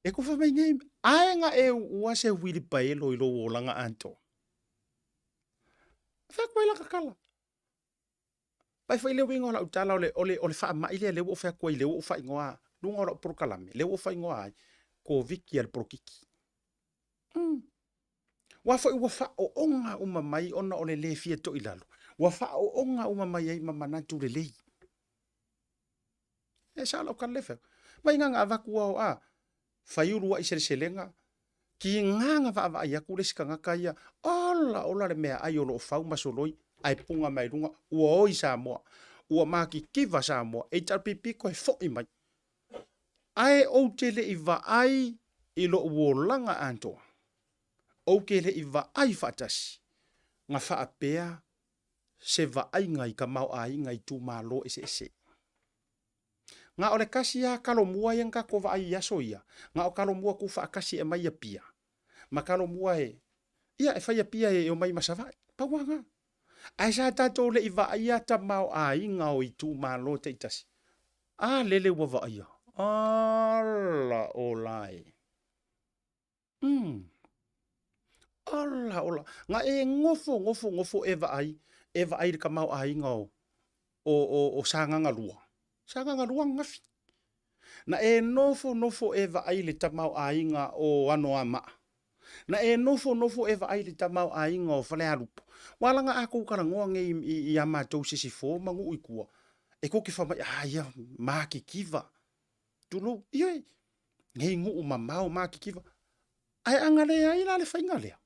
E kuwha mai ngai mea. Aenga e ua se wili paelo i lo o langa anto. Whakwa ila kakala. Pai whai leo wingo la utala ole wha mai lea leo o whakwa i leo o wha ingoa. Lunga ora prokalame. Leo o wha ingoa ai. Ko viki al prokiki. Wa fa ua fa o onga uma mai ona o le fia to ilalo. Wa fa o onga uma mai ai mamana tu le lei. E sa lo kan lefe. Mai nga avaku o a. Fa yuru wa isere selenga. Ki nga va va ya ku le sikanga kaya. Ola le mea ai o lo fa uma soloi ai punga mai runga ua oi Samoa. Ua maki kiva Samoa. HRPP ko e fo i mai. Ai o tele i va ai i lo uolanga antoa. O ke le i va ai fatasi. Nga wha apea se va ai ngai ka mau ai ngai tu malo ese. Nga ole kasi ya kalo mua yang ka ko va ai yaso ia. Nga o kalo mua ku wha kasi e mai pia. Ma kalo mua e. Ia e whai pia e o mai masavai. Pawanga. Ai sa tato le i va ai ata mau ai ngau i tu malo te itasi. Lele wa va ai. Ala o lai. Ola. Nga e ngofo eva ai ka mau ai ngau o sanganga lua. Sanganga lua ngafi. Na e nofo eva ai le tamau ai nga o ano ama. Na e nofo eva ai le tamau ai nga o fale alupo. Wala nga ako karangoa nge i ama tau sisifo mangu ikua. E ko ki whamai, ia, maki kiva. Tulo, ioi. Nge ngu umamau maki kiva. Ai angale ai la le whaingalea.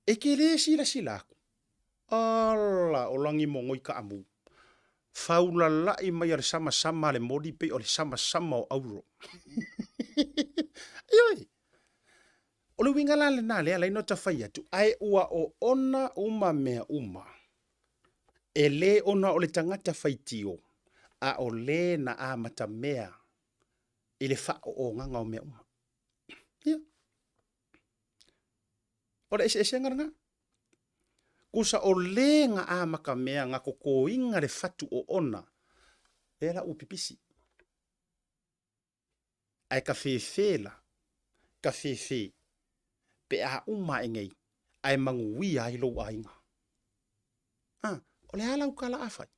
E ke le sila aku. Ala, o langi mongoi ka amu. Faula lai mai ale sama le modi pe o le sama o auro. Ioi. O le winga la le nale, ala ino ta whai atu. Ai ua o ona uma mea uma. E le ona o le tangata whaitio. A o le na a mata mea. I le wha o nganga o mea uma. Ia. O le ese ngara. Kusa o le nga a maka mea nga koko inga le fatu o ona. E la upipisi. Ai ka fefela. Ka fefe. Pe a uma engei. Ai mangui ai lo ainga. O le a lau kala afai.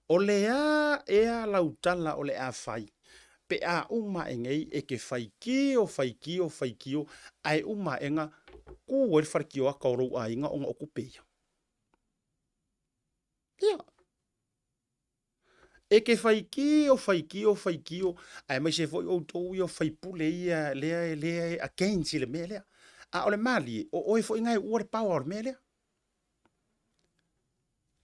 O le a e a lau tala o le a fai. Pe a uma engei e ke faikio. Ai uma enga ku wer farkio a kauro ainga onga okupeia. Ia. E ke faikio. Ai mai se foi o tou i o faipule ia lea against le melea. A ole mali o e foi ngai ua le power melea.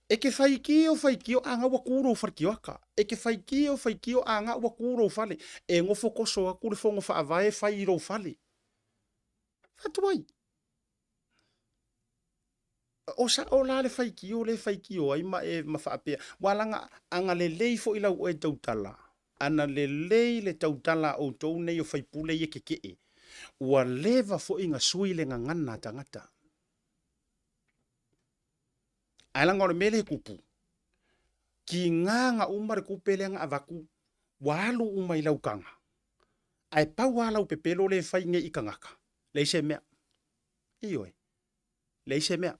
E ke faikio anga wa kuro farkio aka. E ke faikio anga wa kuro fale. E ngofo koso aku le fongo fa avae fai ro fale. Fatuai. O sa o la le faikio ai ma e mawhaapea. Walanga anga le lei fo ila o e tautala. Ana le lei le tautala o tou nei o faipule i ke kee. Ua leva fo inga sui le ngana tangata. Ailanga o le mele kupu. ki nganga uma re kupele nga avaku walu uma ilau kanga ai pau ala u pepelo le fai nge ikangaka le se mea ioi le se mea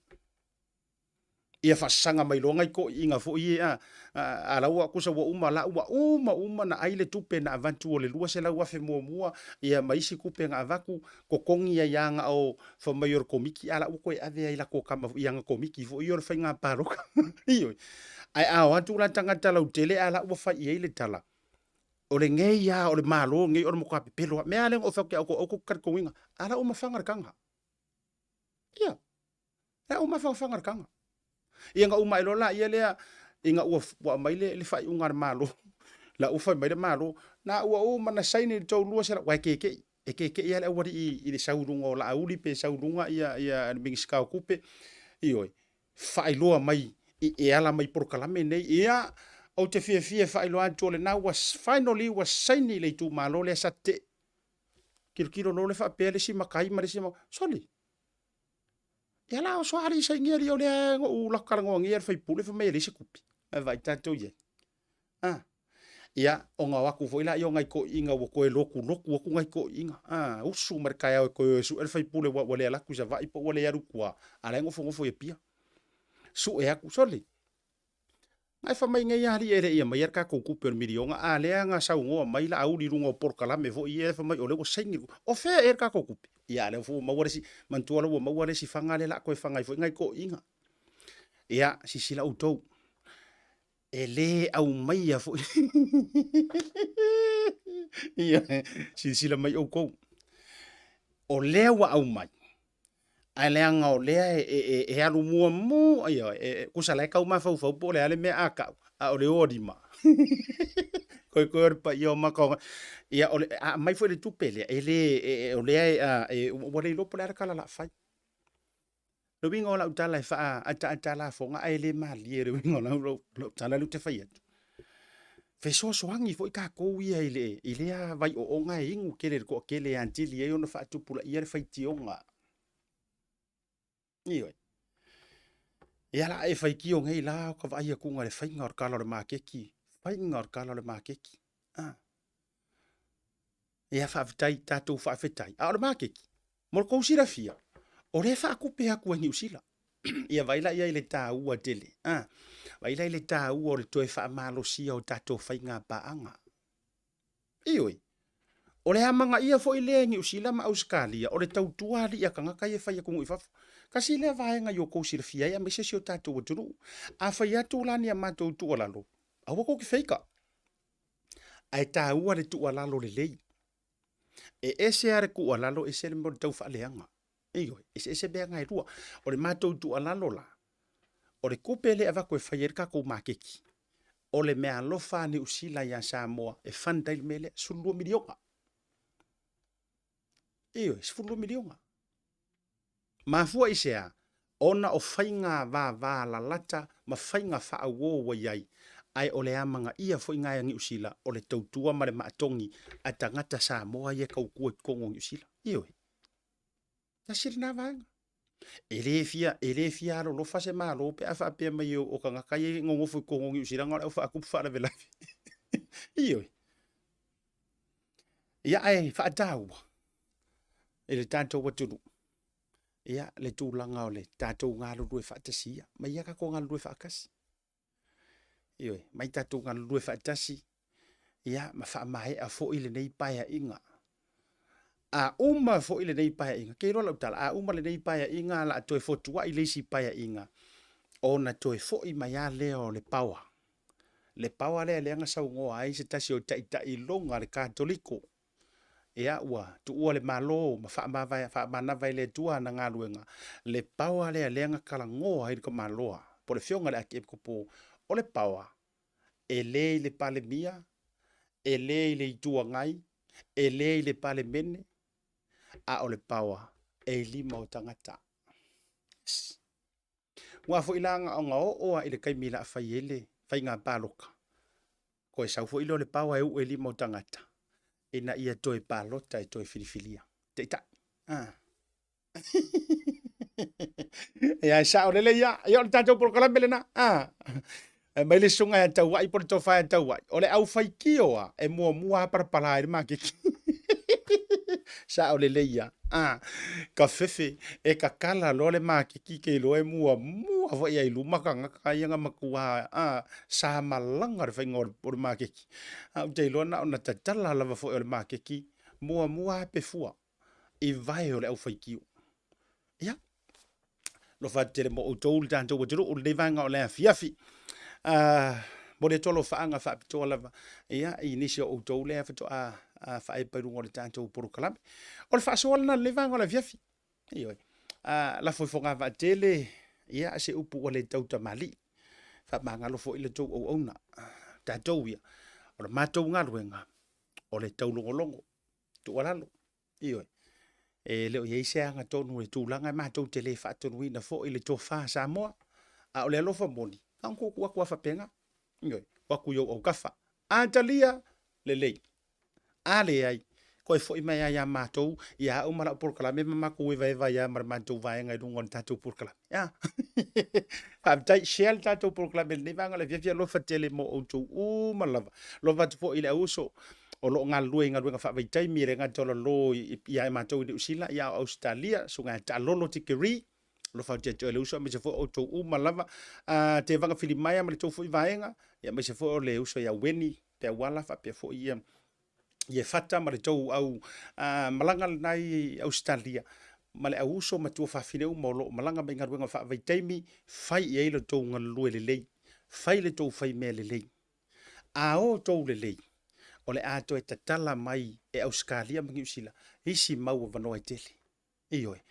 ia fasanga mai longa ko inga fo ia ala wa kusa wa uma la uma na aile tupe na avantu o le lua se la wa fe mua ia maisi kupe nga avaku ko kongi ia yanga o fo mayor komiki ala u ko ave ila ko kama yanga komiki fo ior fai nga paroka ioi ai a watu la tangata la utele ala u fa ia ile tala o le ngei ya o le malo ngei o le moka pelo me ale o fa ko kar ko winga ala u mafanga kanga ia e u mafanga kanga ia nga uma ilola ia lea inga ua mai le fai unga malo la ufa mai le malo na ua mana saini tau lua sera wa keke ia le wari i le saurunga o la auli pe saurunga ia mingiska o kupe ioi fai loa mai i ala mai porkalame nei ia o te fie fai loa tole na was finally was saini le tu malo le sate kilo no le fa pele si makai mare si soli ia la o soari sa ngeri o le o la karango ngeri fai pule fa mai le se kupi vai tanto ye ia o nga waku foi la yo ngai ko inga wo ko loku wo ku ngai ko inga o su markai o ko su el fai pule wa le la ku sa vai po le yaru kwa ala ngofo e pia su e aku soli ai fa mai ngai ari ere ia mai ka ko ku per milionga ale nga sa ngo mai la au di rungo por kala me vo ia fa mai o le ko sengi o fe ka ko kupi ia le fu mawari mantua lo mawari si fanga le la ko fanga fo ngai ko inga ia si sila utou ele au mai ya fo ia si sila mai o ko o lewa au mai ai le anga o le e alu mu ia ku sala ka uma fo po le ale me aka o le odima ko pa yo ma ko ia o mai foi le tupele ele o le o le lo pola kala la fai lo bingo la utala fa ata la fonga ele mali le bingo la lo tala lu te fai fe so angi foi ka ko ia ile a vai o nga ingu kele ko kele antili e ono fa tupula ia le fai tionga io ia la e fai ki o ngai la ko vai ku nga le fai ngor kala le makeki fai ngor kala le makeki ia fa vitai tatu fa vitai a le makeki mo ko sira fia o le fa ku pe aku ni usila ia vai la ia ile ta ua tele vai la ile ta ua o le toe fa malo sia o tatu fai nga pa anga ioi o le amanga ia fo ile ni usila ma auskalia o le tautua li ia kanga kai fai ku ngi fa kasi le vai nga yo ko sira fia ia me se o tatu o tunu a fai atu la ni ma tu tu la lo a ko ki feika ai ta ua le tu la lo le lei ese are ku ala lo ese le mo tau fa leanga ioi ese be nga rua o le matou tu ala lo la o le kupele ava ko faier ka ko makeki o le me alo fa ni usila ya Samoa e fandai mele sulu milionga ioi sulu milionga ma fu isea ona o fainga va la lata ma fainga fa wo wa yai ai o le amanga ia fo inga ngi usila o le tautua ma le matongi a tangata Samoa ia kau kua kongo ngi usila ioi tasir na vanga ele fia lo fa se malo pe afa pe mai o kanga kai ngongo fo kongo ngi usila ngora fa ku fa la vela ioi ia ai fa tau ele tanto watu ia le tulanga o le tatou ngalo lue fa tasia mai ia ka ko ngalo lue fa kasi ioi mai tatou ngalo lue fa tasi ia ma fa mai a fo ile nei paia inga a uma fo ile nei paia inga ke rola utala a uma le nei paia inga la to fo tua ile si paia inga ona to fo I mai a leo le pawa le nga sa ngo ai se tasi o tai longa le katoliko ia ua tu ua le malo ma fa ma vai le tua na ngaluenga le pawa le nga kala ngo ai ko maloa po le fionga le ake ko po o le pawa le pale mia le tua ngai le pale mene a o le pawa lima o tangata wa fo ilanga nga o ile kai mila fai ele fai nga paloka ko e sau fo ilo le pawa lima o tangata ina ia toe palota e toe filifilia teita ya sa o le ya yo tato por kala belena Mai le sunga e tau wai por to fa tau wai. O le au fai kioa e mua para pala e makiki. Sa o le leia. Ka fefe e ka kala lo le makiki ke lo e mua vo ia ilu makanga ka ia makua sa malanga fa ngor por makiki. Au te lo na ona tatala lava fo le makiki mua pe fua. I vai o le au fai kio. Ia. Lo fa te mo o tolu tanto o tiro o le vanga o le fiafi. Mo le tolo faanga fa pitoa lava. Ia inisi o tolu le fa to fa e peru ngore tanto por kalame. O le fa so na le vanga o le fiafi. Ia. La foi fonga va tele ia se upu o le tauta mali. Fa mangalo fo ile to o ona. Tatou ia. O le matou ngaluenga. O le taulongolongo. Tu walalo. Ia. E leo ye se anga tonu e tūlanga ma tau te le whaatonu ina fo i le tō wha Samoa. O le alofa moni. Anko kua whapenga. Ngoi, waku yo au kafa. Antalia le lei. Ale ai. Koe fo i mai ai a mātou. Ia au mara porkalame mamaku e vai ia mara mātou vai ngai rungon tātou porkalame. Ia. Whaamtai, share tātou porkalame. Ne vanga le viavia lofa tele mo au tau malava. Lofa tu fo i le auso. O lo ngalue nga fa vai tai mire nga tolo lo ia matou i usila ia Australia so nga ta lolo tikeri lo fa te le uso me se fo o to malava te vanga filimaya me to fo vaenga ia me se fo le uso ia weni te wala fa pe fo ia fata ma le to au malanga nai Australia ma le uso ma tu fa fineu mo lo malanga me nga fa vai tai mi fai ia le to ngalue le fai le to fai me le o to le o le ato e tatala mai e Australia mangi usila isi mau vanoa tele ioi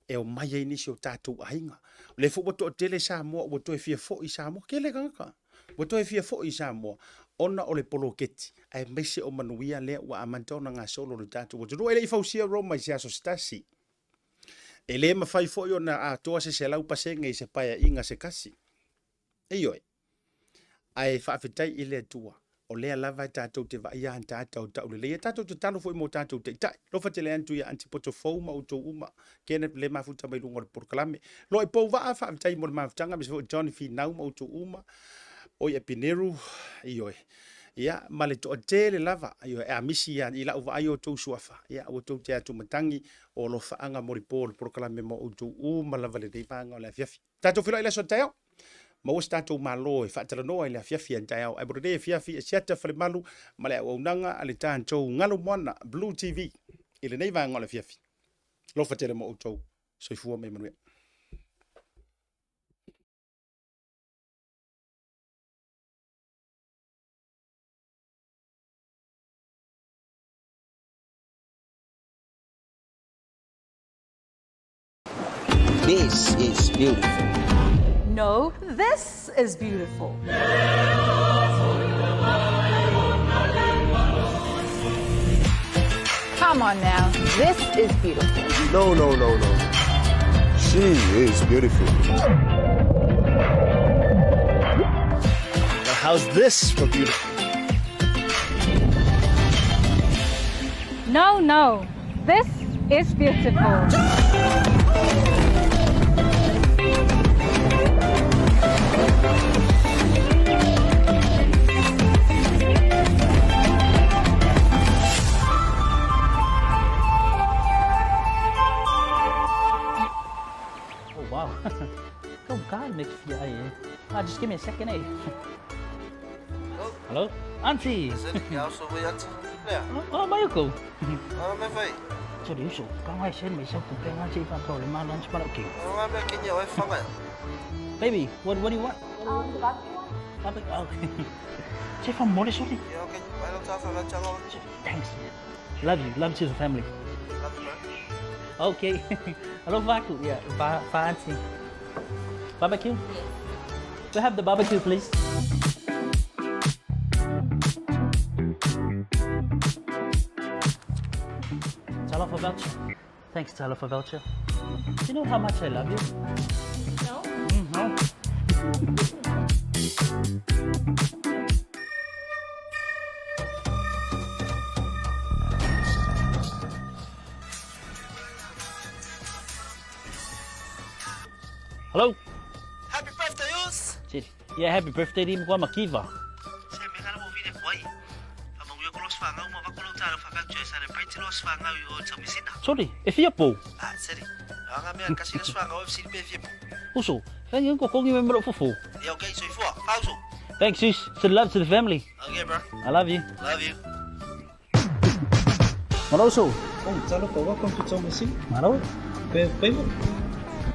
e o mai ai nisi o tātou ainga le fo boto tele Samoa boto e fia fo i Samoa kele kanga boto e fia fo i Samoa ona o le poloketi ai mese o manuia le wa amantona nga solo le tātou boto ele i fausia Roma i se aso stasi e le mawhai fo i ona a toa se lau pase ngai se paia inga se kasi ioi ai whaafetai i le tua o lea lava e tātou te vai an tātou tau le tātou te talo foi mo tātou te tai lo fa te le antu ia antipoto fou ma uto uma kene le mafuta mai lungo por kalame lo e pou va fa tai mo mafutanga me John fi nau ma uto uma o ia pineru io ia ma le to tele lava io e amisi ia ila uva ayo to suafa ia o to te atu matangi o lo faanga mo por kalame mo uto uma lava le panga o le fiafi tātou filo ila so teo ma o stato malo e fatala no ile fiafi antai au abrode fiafi e siata fale malu male o nanga ale tanto ngalo mona Blue TV ile nei va ngole fiafi lo fatele mo auto so fu me manuel This is beautiful. No, this is beautiful. Come on now, this is beautiful. No. She is beautiful. But how's this for beautiful? No, this is beautiful. Wow. Go God makes you just give me a second, eh? Hello? Auntie! Oh, Mayuko! Cho điều số, có ai xem mày sao cũng quen chị và thôi mà lunch bắt đầu kiểu. Baby, what do you want? The barbecue one? Okay. Chị Phong muốn đi xuống đi. Thanks. Love you to the family. Okay. Hello, Vaku. Yeah, fancy. Barbecue? We have the barbecue, please. Talofa voucher. Thanks, Talofa voucher. Do you know how much I love you? No. No. Hello? Happy birthday, Yus! Cheers. Yeah, happy birthday di mo kwa makiva. Se me kana mo vile kwa i. Amo yo ko los fanga mo va ko lo talo fa ka sa repente los fanga o tamisina. Sorry, e fia po. Ah, seri. Anga me kasi los fanga o si pe fie po. Uso, kan yung kokongi member fufu. Ja, okay, so voor. Pauze. Thanks, sis. Send love to the family. Okay, bro. I love you. Love you. Maroso. Oh, talo po. Welcome to Thomasin. Maro. Pe, pe.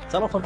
Talo po.